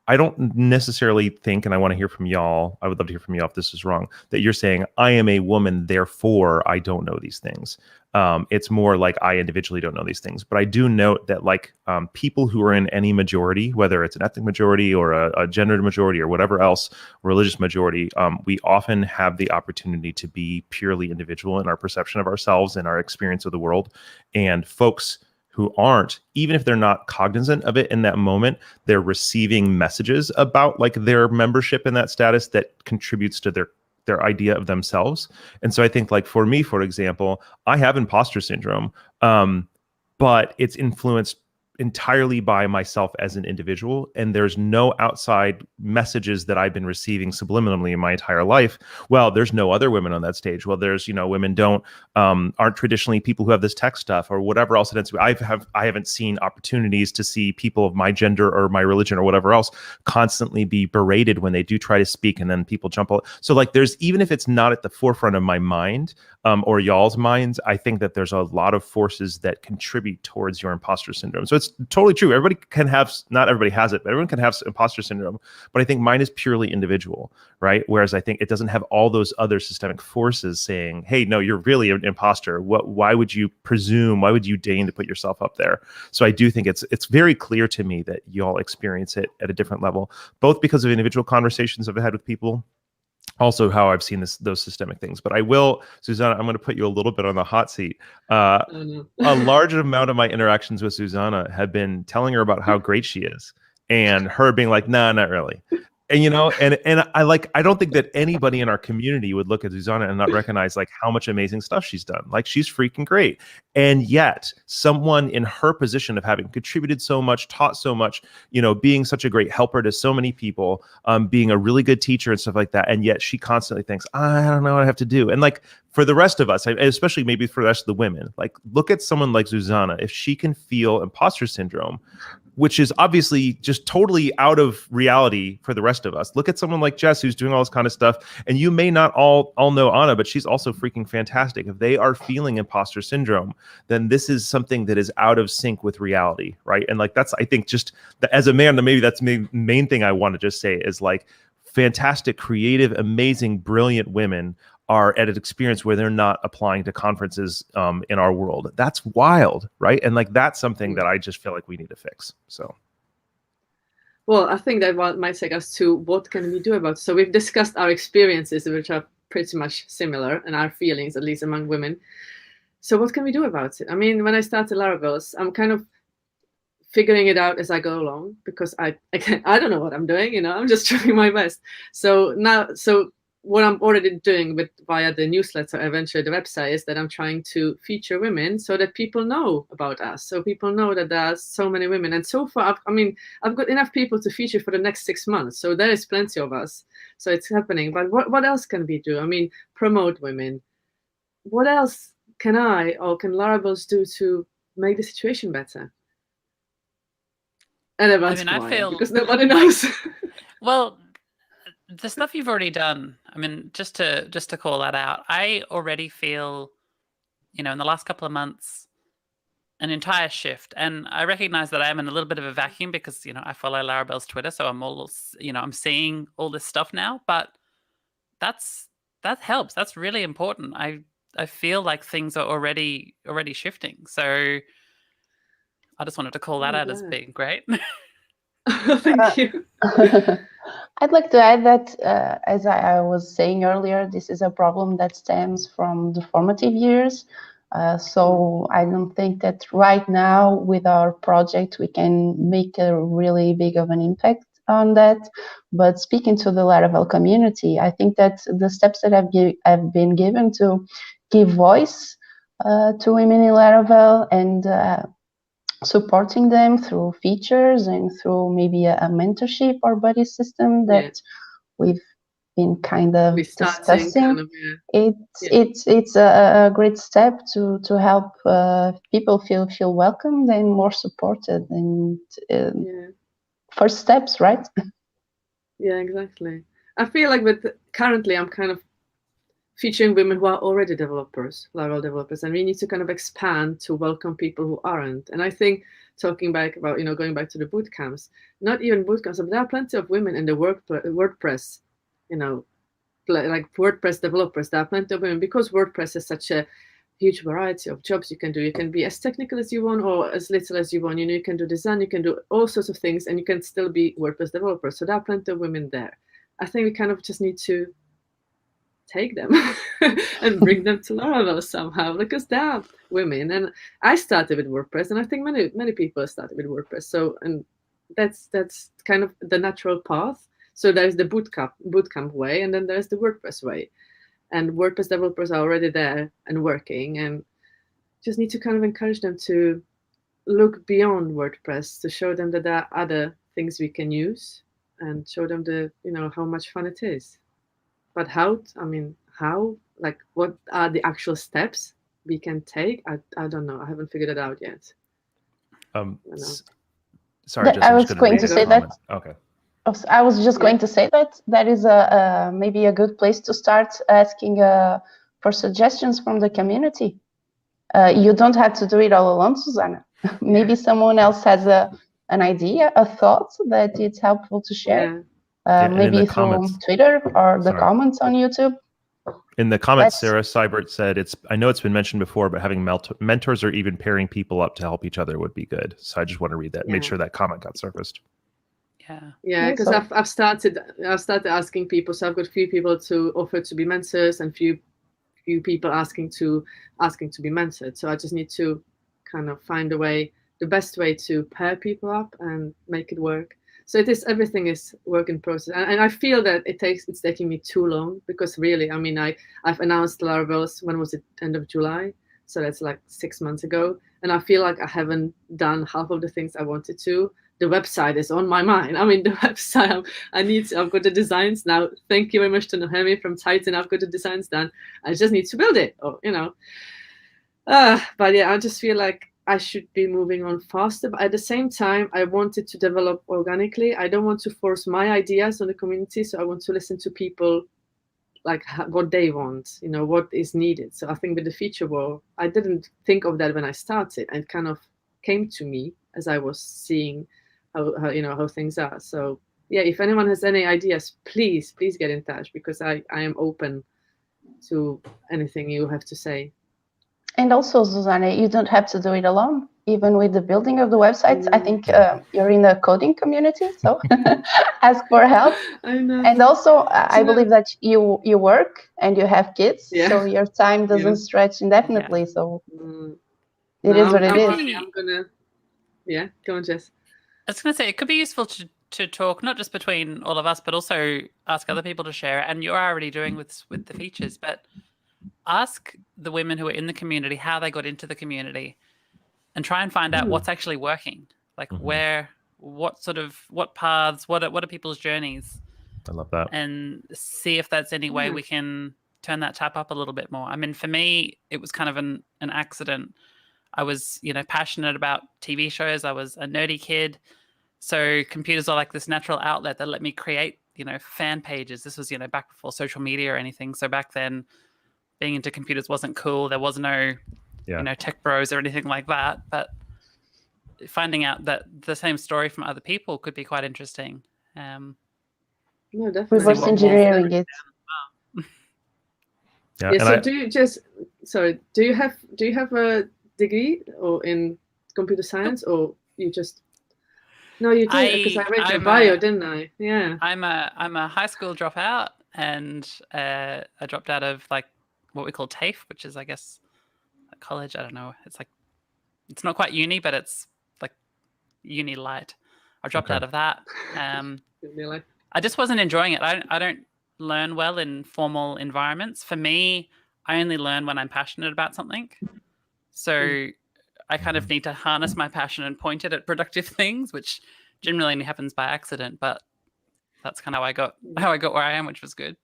I don't necessarily think, and I want to hear from y'all, I would love to hear from y'all if this is wrong, that you're saying, I am a woman, therefore I don't know these things. It's more like I individually don't know these things. But I do note that like people who are in any majority, whether it's an ethnic majority or a gendered majority or whatever else, religious majority, we often have the opportunity to be purely individual in our perception of ourselves and our experience of the world. And folks who aren't, even if they're not cognizant of it in that moment, they're receiving messages about like their membership in that status that contributes to their idea of themselves. And so I think like for me, for example, I have imposter syndrome, but it's influenced entirely by myself as an individual. And there's no outside messages that I've been receiving subliminally in my entire life. Well, there's no other women on that stage. Well, there's, women aren't traditionally people who have this tech stuff or whatever else it is. I haven't seen opportunities to see people of my gender or my religion or whatever else constantly be berated when they do try to speak, and then people jump out. So like there's, even if it's not at the forefront of my mind or y'all's minds, I think that there's a lot of forces that contribute towards your imposter syndrome. So it's totally true. Everybody can have, not everybody has it, but everyone can have imposter syndrome. But I think mine is purely individual, right? Whereas I think it doesn't have all those other systemic forces saying, hey, no, you're really an imposter. Why would you presume? Why would you deign to put yourself up there? So I do think it's very clear to me that y'all experience it at a different level, both because of individual conversations I've had with people, also how I've seen those systemic things. But I will, Susanna, I'm going to put you a little bit on the hot seat. A large amount of my interactions with Susanna have been telling her about how great she is, and her being like, nah, not really. And, and I don't think that anybody in our community would look at Susanna and not recognize like how much amazing stuff she's done. Like she's freaking great. And yet someone in her position of having contributed so much, taught so much, being such a great helper to so many people, being a really good teacher and stuff like that. And yet she constantly thinks, I don't know what I have to do. And like for the rest of us, especially maybe for the rest of the women, like look at someone like Susanna, if she can feel imposter syndrome, which is obviously just totally out of reality for the rest of us. Look at someone like Jess, who's doing all this kind of stuff. And you may not all know Anna, but she's also freaking fantastic. If they are feeling imposter syndrome, then this is something that is out of sync with reality, right? And like that's, I think, just as a man, maybe that's the main thing I want to just say is like fantastic, creative, amazing, brilliant women are at an experience where they're not applying to conferences in our world. That's wild, right? And like that's something that I just feel like we need to fix. So, well, I think that might take us to what can we do about it. So we've discussed our experiences, which are pretty much similar, and our feelings, at least among women. So what can we do about it? I mean, when I started Larabelles, I'm kind of figuring it out as I go along, because I don't know what I'm doing. I'm just trying my best. So what I'm already doing via the newsletter, eventually the website, is that I'm trying to feature women so that people know about us. So people know that there are so many women. And so far, I've got enough people to feature for the next 6 months. So there is plenty of us. So it's happening. But what else can we do? I mean, promote women. What else can I or can Larabelles do to make the situation better? And I feel because nobody knows. Well, the stuff you've already done, I mean, just to call that out, I already feel, in the last couple of months, an entire shift. And I recognize that I am in a little bit of a vacuum because, I follow Larabelle's Twitter. So I'm I'm seeing all this stuff now, but that helps. That's really important. I feel like things are already shifting. So I just wanted to call that out as being great. Thank you. I'd like to add that, as I was saying earlier, this is a problem that stems from the formative years. So I don't think that right now with our project we can make a really big of an impact on that. But speaking to the Laravel community, I think that the steps that have been given to give voice to women in Laravel and supporting them through features and through maybe a mentorship or buddy system that we've been kind of discussing. It's a great step to help people feel welcomed and more supported, and first steps, right? Yeah, exactly. I feel like currently I'm kind of featuring women who are already developers, Laravel developers, and we need to kind of expand to welcome people who aren't. And I think talking back about, going back to the boot camps, not even boot camps, but there are plenty of women in the WordPress, like WordPress developers. There are plenty of women because WordPress is such a huge variety of jobs you can do. You can be as technical as you want or as little as you want. You can do design, you can do all sorts of things, and you can still be WordPress developers. So there are plenty of women there. I think we kind of just need to take them and bring them to Laravel somehow, because they are women. And I started with WordPress, and I think many people started with WordPress. So, and that's kind of the natural path. So there's the bootcamp way, and then there's the WordPress way. And WordPress developers are already there and working, and just need to kind of encourage them to look beyond WordPress, to show them that there are other things we can use, and show them how much fun it is. But how, like, what are the actual steps we can take? I don't know. I haven't figured it out yet. Sorry, I was going to say that. Okay. I was just going to say that is maybe a good place to start asking for suggestions from the community. You don't have to do it all alone, Susanna. Maybe someone else has an idea, a thought that it's helpful to share. Maybe through Twitter or the comments on YouTube. In the comments, Sarah Seibert said, I know it's been mentioned before, but having mentors or even pairing people up to help each other would be good. So I just want to read that, make sure that comment got surfaced. Yeah, because I've started asking people. So I've got a few people to offer to be mentors, and few people asking to be mentored. So I just need to kind of find the best way to pair people up and make it work. So everything is work in process, and I feel that it's taking me too long, because really, I've announced Larabelles, when was it, end of July? So that's like 6 months ago, and I feel like I haven't done half of the things I wanted to. The website is on my mind. The website, I've got the designs now. Thank you very much to Nohemi from Titan. I've got the designs done. I just need to build it, but yeah, I just feel like I should be moving on faster, but at the same time, I want it to develop organically. I don't want to force my ideas on the community, so I want to listen to people, like what they want, what is needed. So I think with the feature wall, I didn't think of that when I started, and it kind of came to me as I was seeing how things are. So yeah, if anyone has any ideas, please get in touch, because I am open to anything you have to say. And also, Susanna, you don't have to do it alone. Even with the building of the websites, I think you're in the coding community, so ask for help. I know. And also, I believe that you work and you have kids, so your time doesn't stretch indefinitely. So it is what it is. Go on, Jess. I was going to say, it could be useful to talk, not just between all of us, but also ask other people to share. And you're already doing with the features, but ask the women who are in the community how they got into the community, and try and find out what's actually working. Like what paths, what are people's journeys? I love that. And see if that's any way we can turn that tap up a little bit more. For me, it was kind of an accident. I was, passionate about TV shows. I was a nerdy kid. So computers are like this natural outlet that let me create, fan pages. This was, back before social media or anything. So back then, being into computers wasn't cool. There was no, tech bros or anything like that. But finding out that the same story from other people could be quite interesting. No, definitely. Reverse engineering it. So do you have a degree or in computer science, or you just? No, you did, because I read your bio, didn't I? Yeah. I'm a high school dropout, and I dropped out of like what we call TAFE, which is, I guess, a college. I don't know. It's not quite uni, but it's like uni light. I dropped out of that. I just wasn't enjoying it. I don't learn well in formal environments. For me, I only learn when I'm passionate about something. So I kind of need to harness my passion and point it at productive things, which generally only happens by accident. But that's kind of how I got where I am, which was good.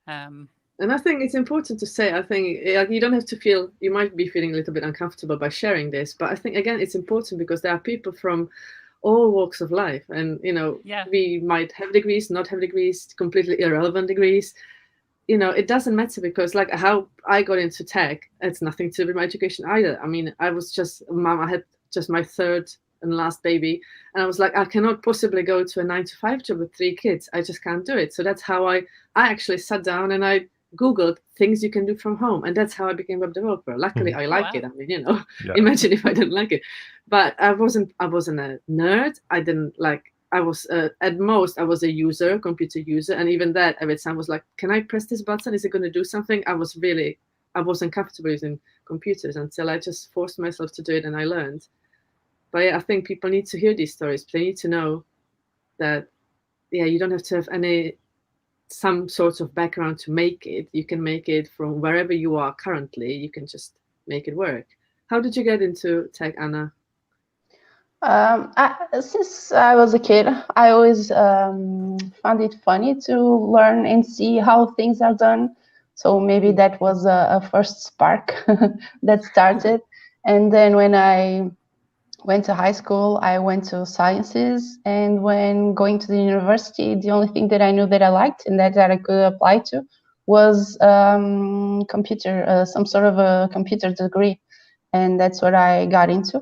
And I think it's important to say, I think you don't have to feel, you might be feeling a little bit uncomfortable by sharing this, but I think, again, it's important because there are people from all walks of life. And, we might have degrees, not have degrees, completely irrelevant degrees. It doesn't matter, because like how I got into tech, it's nothing to do with my education either. I mean, I was just mom. I had just my third and last baby, and I was like, I cannot possibly go to a 9-to-5 job with 3 kids. I just can't do it. So that's how I actually sat down and I Googled things you can do from home, and that's how I became a web developer. Luckily, I like it. I mean, imagine if I didn't like it. But I wasn't a nerd. I didn't like. I was at most I was a user, computer user, and even that every time was like, can I press this button? Is it going to do something? I wasn't comfortable using computers until I just forced myself to do it, and I learned. But yeah, I think people need to hear these stories. They need to know that you don't have to have some sort of background to make it. You can make it from wherever you are currently. You can just make it work. How did you get into tech, Anna? Since I was a kid, I always found it funny to learn and see how things are done. So maybe that was a first spark that started. And then when I went to high school, I went to sciences. And when going to the university, the only thing that I knew that I liked and that I could apply to was computer, some sort of a computer degree. And that's what I got into.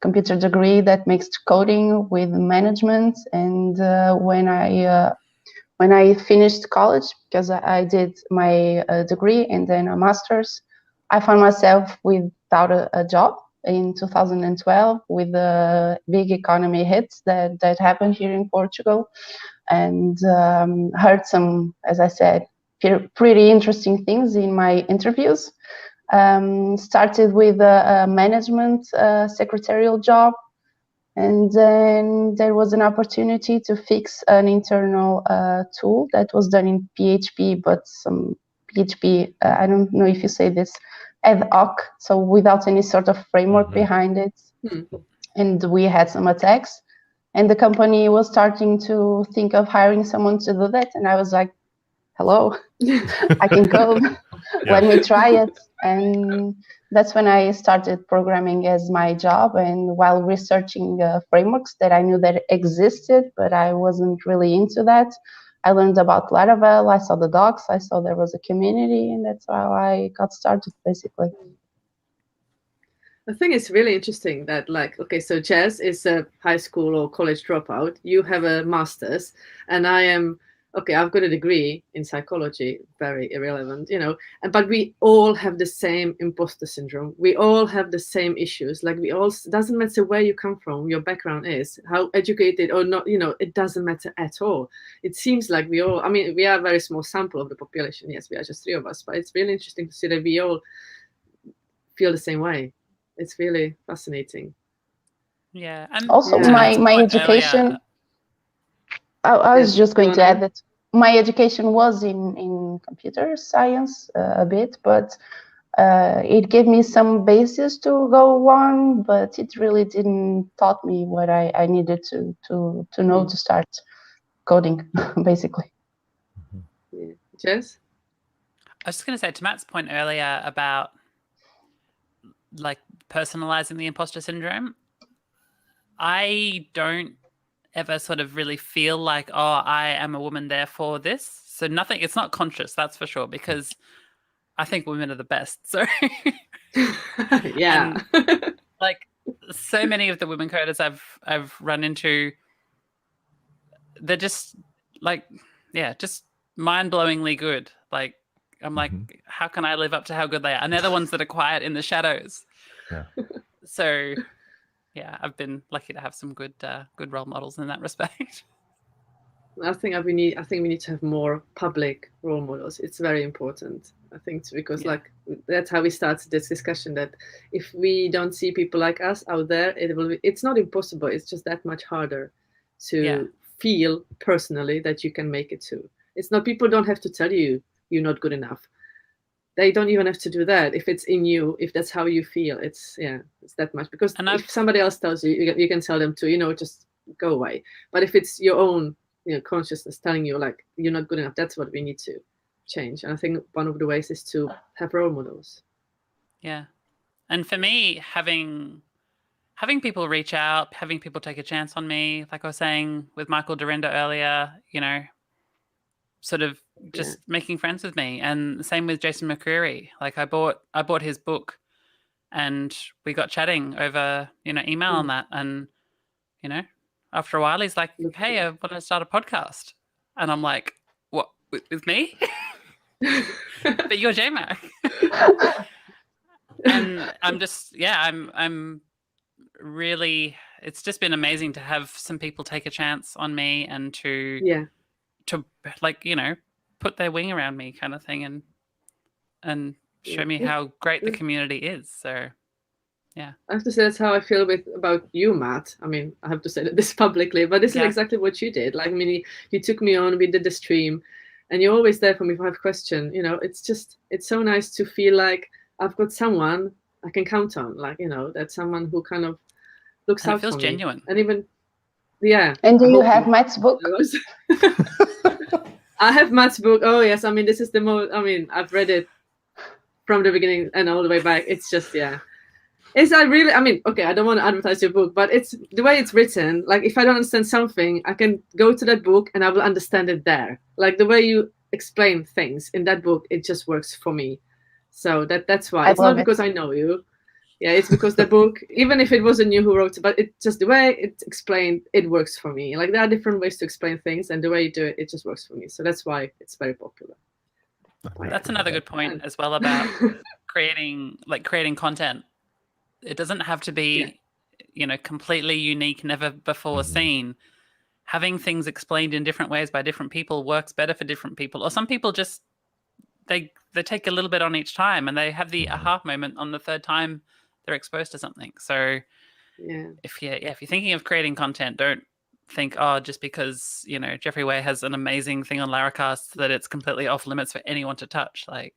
Computer degree that mixed coding with management. And when I finished college, because I did my degree and then a master's, I found myself without a job in 2012 with the big economy hits that happened here in Portugal, and heard some, as I said, pretty interesting things in my interviews. Started with a management secretarial job, and then there was an opportunity to fix an internal tool that was done in PHP, but some PHP, I don't know if you say this, ad hoc, so without any sort of framework behind it. And we had some attacks, and the company was starting to think of hiring someone to do that, and I was like, hello, I can code. Let me try it. And that's when I started programming as my job. And while researching frameworks that I knew that existed, but I wasn't really into that, I learned about Laravel. I saw the docs. I saw there was a community, and that's how I got started, basically. I think it's really interesting that, like, okay, so Jess is a high school or college dropout. You have a master's, and I am, okay, I've got a degree in psychology, very irrelevant, but we all have the same imposter syndrome. We all have the same issues. Like, doesn't matter where you come from, your background is, how educated or not, it doesn't matter at all. It seems like we are a very small sample of the population. Yes, we are just 3 of us, but it's really interesting to see that we all feel the same way. It's really fascinating. Yeah. And also, my education... I was just going to add that my education was in computer science a bit, but it gave me some basis to go on, but it really didn't taught me what I needed to know to start coding, basically. Yeah. Jess? I was just going to say, to Matt's point earlier about like personalizing the imposter syndrome, I don't ever sort of really feel like, oh, I am a woman, therefore this. So nothing, it's not conscious, that's for sure, because I think women are the best. So yeah. And, like, so many of the women coders I've run into, they're just like, just mind-blowingly good. Like, I'm like, how can I live up to how good they are? And they're the ones that are quiet in the shadows. Yeah. So yeah, I've been lucky to have some good role models in that respect. I think we need to have more public role models. It's very important, I think, because Yeah. like that's how we start this discussion. That if we don't see people like us out there, it's not impossible. It's just that much harder to feel personally that you can make it too. It's not, people don't have to tell you you're not good enough. They don't even have to do that. If it's in you, if that's how you feel, it's that much. Because if somebody else tells you, you can tell them to, just go away. But if it's your own consciousness telling you like you're not good enough, that's what we need to change. And I think one of the ways is to have role models. Yeah. And for me, having people reach out, having people take a chance on me, like I was saying with Michael Dorinda earlier, sort of just making friends with me. And the same with Jason McCreary. Like I bought his book and we got chatting over, email on that. And, after a while, he's like, hey, I want to start a podcast. And I'm like, what, with me? But you're J-Mac. And I'm just, I'm really, it's just been amazing to have some people take a chance on me and to like, put their wing around me kind of thing and show me how great the community is. So yeah. I have to say that's how I feel about you, Matt. I mean, I have to say this publicly, but this is exactly what you did. Like, I mean, you took me on, we did the stream, and you're always there for me if I have a question. It's so nice to feel like I've got someone I can count on. Like, that's someone who kind of looks out for me. It feels genuine. And even, And do you have Matt's book? I have Matt's book. Oh, yes. I mean, this is the most, I've read it from the beginning and all the way back. It's just, okay, I don't want to advertise your book, but it's the way it's written. Like, if I don't understand something, I can go to that book and I will understand it there. Like, the way you explain things in that book, it just works for me. So that's why. It's not because I know you. Yeah, it's because the book, even if it wasn't you who wrote it, but it just, the way it's explained, it works for me. Like, there are different ways to explain things, and the way you do it, it just works for me. So that's why it's very popular. That's another good point as well about creating content. It doesn't have to be, completely unique, never before seen. Having things explained in different ways by different people works better for different people. Or some people just, they take a little bit on each time and they have the aha moment on the third time they're exposed to something. So if you're thinking of creating content, don't think, just because, Jeffrey Way has an amazing thing on Laracast that it's completely off limits for anyone to touch. Like,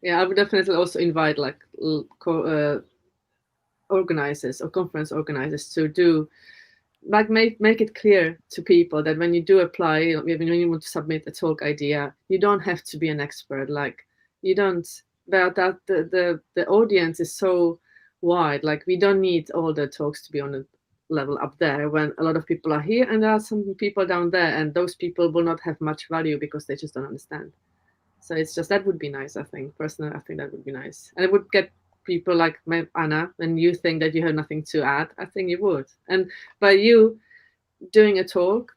I would definitely also invite like organizers or conference organizers to do, like, make it clear to people that when you do apply, when you want to submit a talk idea, you don't have to be an expert. Like, you don't, but that the audience is so wide. Like, we don't need all the talks to be on a level up there when a lot of people are here and there are some people down there, and those people will not have much value because they just don't understand. So it's just, that would be nice, I think. Personally, I think that would be nice. And it would get people like Anna, when you think that you have nothing to add, I think you would. And by you doing a talk,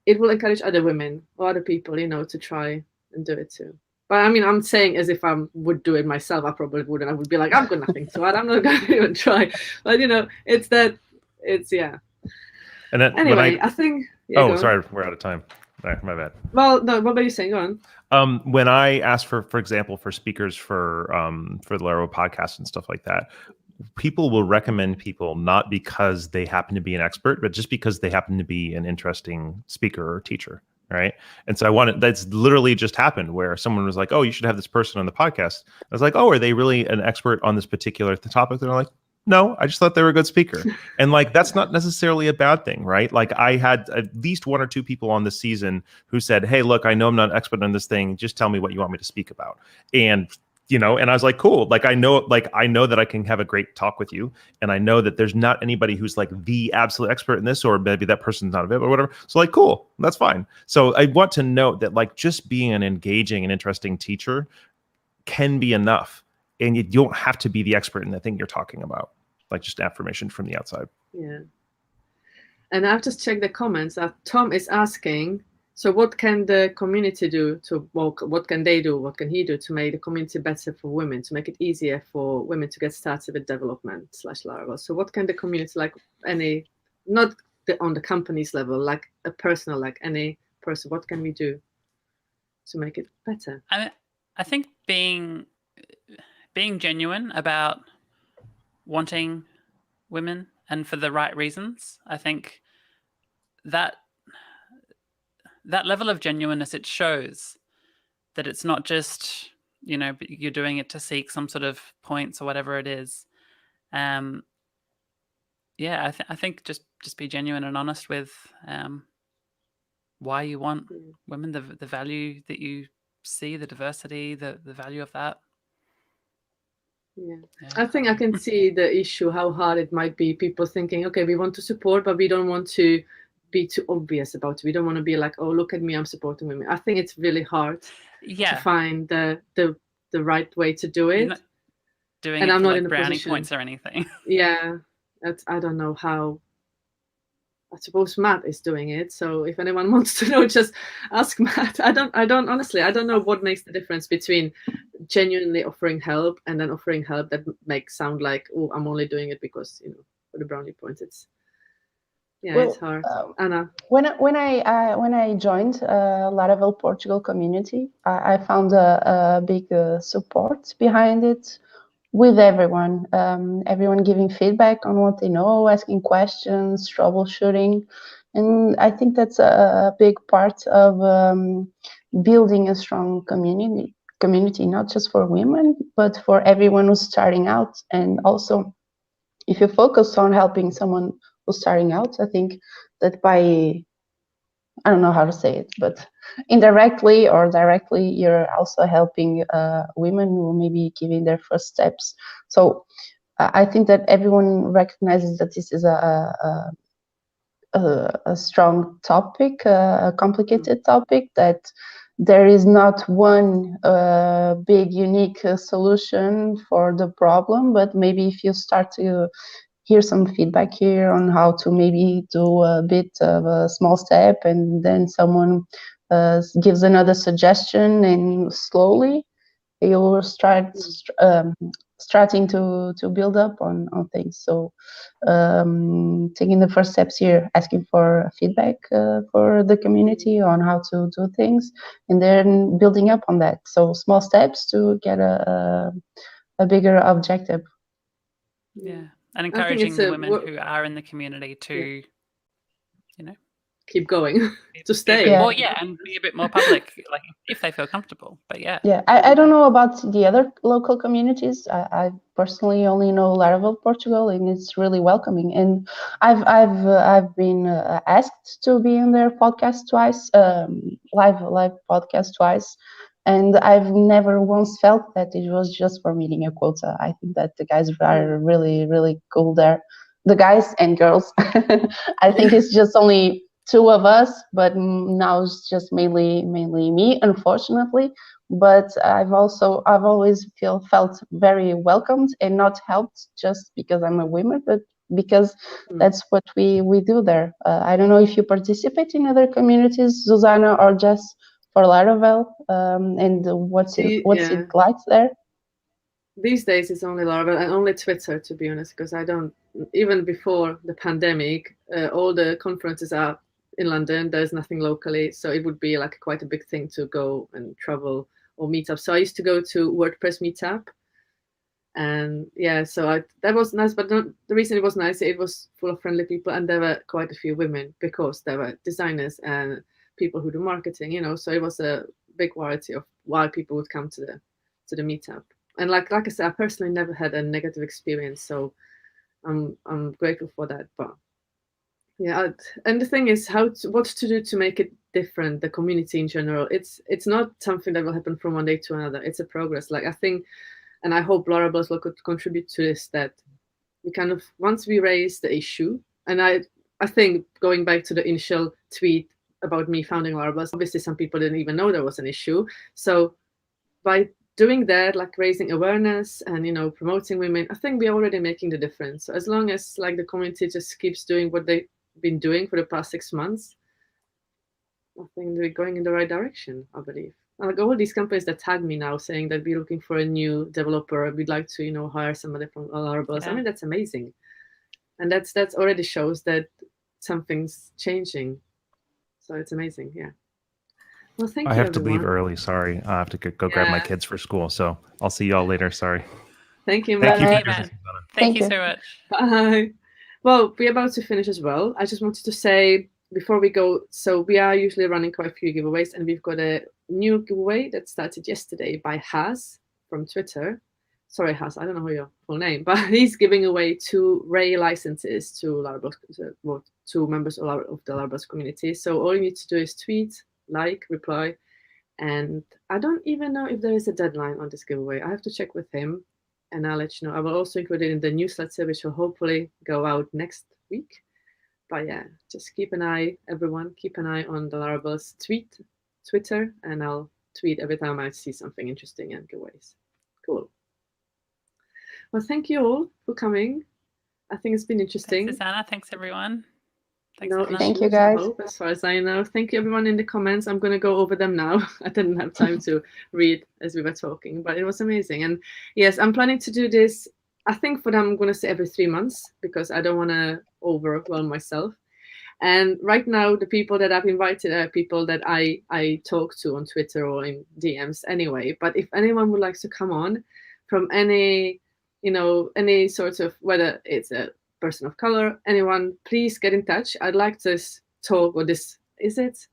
it will encourage other women or other people, to try and do it too. But I mean, I'm saying as if I would do it myself. I probably wouldn't. I would be like, I've got nothing to add. I'm not going to even try. But, And then anyway, I think... sorry, we're out of time. My bad. Well, no, what were you saying? Go on. When I asked for example, for speakers for the Laravel podcast and stuff like that, people will recommend people not because they happen to be an expert, but just because they happen to be an interesting speaker or teacher, right? And so that's literally just happened where someone was like, oh, you should have this person on the podcast. I was like, oh, are they really an expert on this particular topic? They're like, no, I just thought they were a good speaker. And like, that's not necessarily a bad thing, right? Like, I had at least one or two people on this season who said, hey, look, I know I'm not an expert on this thing. Just tell me what you want me to speak about. And, and I was like, cool. Like, I know that I can have a great talk with you. And I know that there's not anybody who's like the absolute expert in this, or maybe that person's not available or whatever. So like, cool, that's fine. So I want to note that like, just being an engaging and interesting teacher can be enough. And you don't have to be the expert in the thing you're talking about. Like, just affirmation from the outside. Yeah. And I've just checked the comments that Tom is asking, So what can the community do to, well, what can they do, what can he do to make the community better for women, to make it easier for women to get started with development / Laravel? So what can the community, like any, not on the company's level, like a personal, like any person, what can we do to make it better? I think being genuine about wanting women and for the right reasons, I think that level of genuineness, it shows that it's not just, you're doing it to seek some sort of points or whatever it is. I think just be genuine and honest with why you want women, the value that you see, the diversity, the value of that. Yeah, I think I can see the issue, how hard it might be. People thinking, okay, we want to support, but we don't want to be too obvious about it. We don't want to be like, oh, look at me, I'm supporting women. I think it's really hard to find the right way to do it. You're not doing and it I'm for not like in a brownie position. points or anything. Yeah, I don't know how. I suppose Matt is doing it. So if anyone wants to know, just ask Matt. I don't honestly, I don't know what makes the difference between genuinely offering help and then offering help that makes sound like, oh, I'm only doing it because, for the brownie points. It's it's hard. Anna. When I joined Laravel Portugal community, I found a big support behind it, with everyone, everyone giving feedback on what they know, asking questions, troubleshooting. And I think that's a big part of building a strong community, not just for women, but for everyone who's starting out. And also, if you focus on helping someone who's starting out, I think that I don't know how to say it, but indirectly or directly, you're also helping women who may be giving their first steps. So I think that everyone recognizes that this is a strong topic, a complicated topic, that there is not one big unique solution for the problem, but maybe if you start to hear some feedback here on how to maybe do a bit of a small step, and then someone gives another suggestion, and slowly you start starting to build up on things. So taking the first steps here, asking for feedback for the community on how to do things, and then building up on that. So small steps to get a bigger objective. Yeah. And encouraging the women who are in the community to, keep going, to stay. Be a bit more, and be a bit more public, like if they feel comfortable. But I don't know about the other local communities. I personally only know Laravel Portugal, and it's really welcoming. And I've been asked to be in their podcast twice, live podcast twice. And I've never once felt that it was just for meeting a quota. I think that the guys are really, really cool there. The guys and girls. I think it's just only two of us, but now it's just mainly me, unfortunately. But I've always felt very welcomed and not helped just because I'm a woman, but because that's what we do there. I don't know if you participate in other communities, Susanna or Jess, for Laravel, and what's it like there? These days it's only Laravel and only Twitter, to be honest, because I don't, even before the pandemic, all the conferences are in London. There's nothing locally, so it would be like quite a big thing to go and travel or meet up. So I used to go to WordPress meetup, and so that was nice. But the reason it was nice, it was full of friendly people, and there were quite a few women because there were designers and people who do marketing, so it was a big variety of why people would come to the meetup. And like I said, I personally never had a negative experience, so I'm grateful for that. But and the thing is, what to do to make it different, the community in general. It's not something that will happen from one day to another. It's a progress. Like I think, and I hope Larabelles will contribute to this, that we kind of, once we raise the issue, and I think going back to the initial tweet about me founding Larabelles, obviously some people didn't even know there was an issue. So by doing that, like raising awareness and promoting women, I think we're already making the difference. So as long as like the community just keeps doing what they've been doing for the past 6 months, I think we're going in the right direction, I believe. And like all these companies that tag me now saying that we're looking for a new developer, we'd like to, hire somebody from Larabelles. I Yeah. mean, that's amazing. And that's already shows that something's changing. So it's amazing, yeah. Well, thank I you, have to leave everyone. early. Sorry, I have to go grab my Yeah. kids for school. So I'll see y'all later. Sorry. Thank you, Thank you Matt. for Bye. doing this, Susanna. Thank you you. so much. Bye. Well, we're about to finish as well. I just wanted to say before we go, so we are usually running quite a few giveaways, and we've got a new giveaway that started yesterday by Haz from Twitter. Sorry, Haz, I don't know your full name, but he's giving away 2 Ray licenses to Larabelles, to members of the Larabelles community. So all you need to do is tweet, like, reply, and I don't even know if there is a deadline on this giveaway. I have to check with him, and I'll let you know. I will also include it in the newsletter, which will hopefully go out next week. But yeah, just keep an eye, everyone. Keep an eye on the Larabelles Twitter, and I'll tweet every time I see something interesting and giveaways. Cool. Well, thank you all for coming. I think it's been interesting. Thanks, Susanna. Thanks, everyone. Thanks, No Anna. Thank you, issues, I guys. hope, as far as I know. Thank you, everyone in the comments. I'm going to go over them now. I didn't have time to read as we were talking, but it was amazing. And yes, I'm planning to do this, I think for them, I'm going to say every 3 months, because I don't want to overwhelm myself. And right now, the people that I've invited are people that I talk to on Twitter or in DMs anyway. But if anyone would like to come on from any, any sort of, whether it's a person of color, anyone, please get in touch. I'd like this talk, or this, it's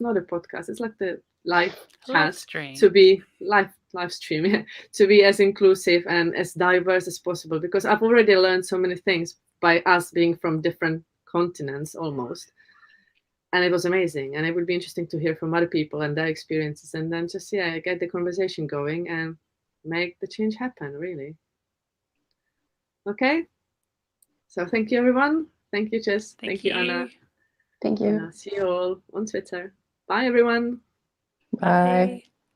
not a podcast, it's like the live Live chat, stream. to be live stream, yeah, to be as inclusive and as diverse as possible, because I've already learned so many things by us being from different continents almost, and it was amazing. And it would be interesting to hear from other people and their experiences, and then just get the conversation going and make the change happen, really. Okay, so thank you, everyone. Thank you, Jess. Thank you, Anna. Thank And you. I'll see you all on Twitter. Bye, everyone. Bye. Bye.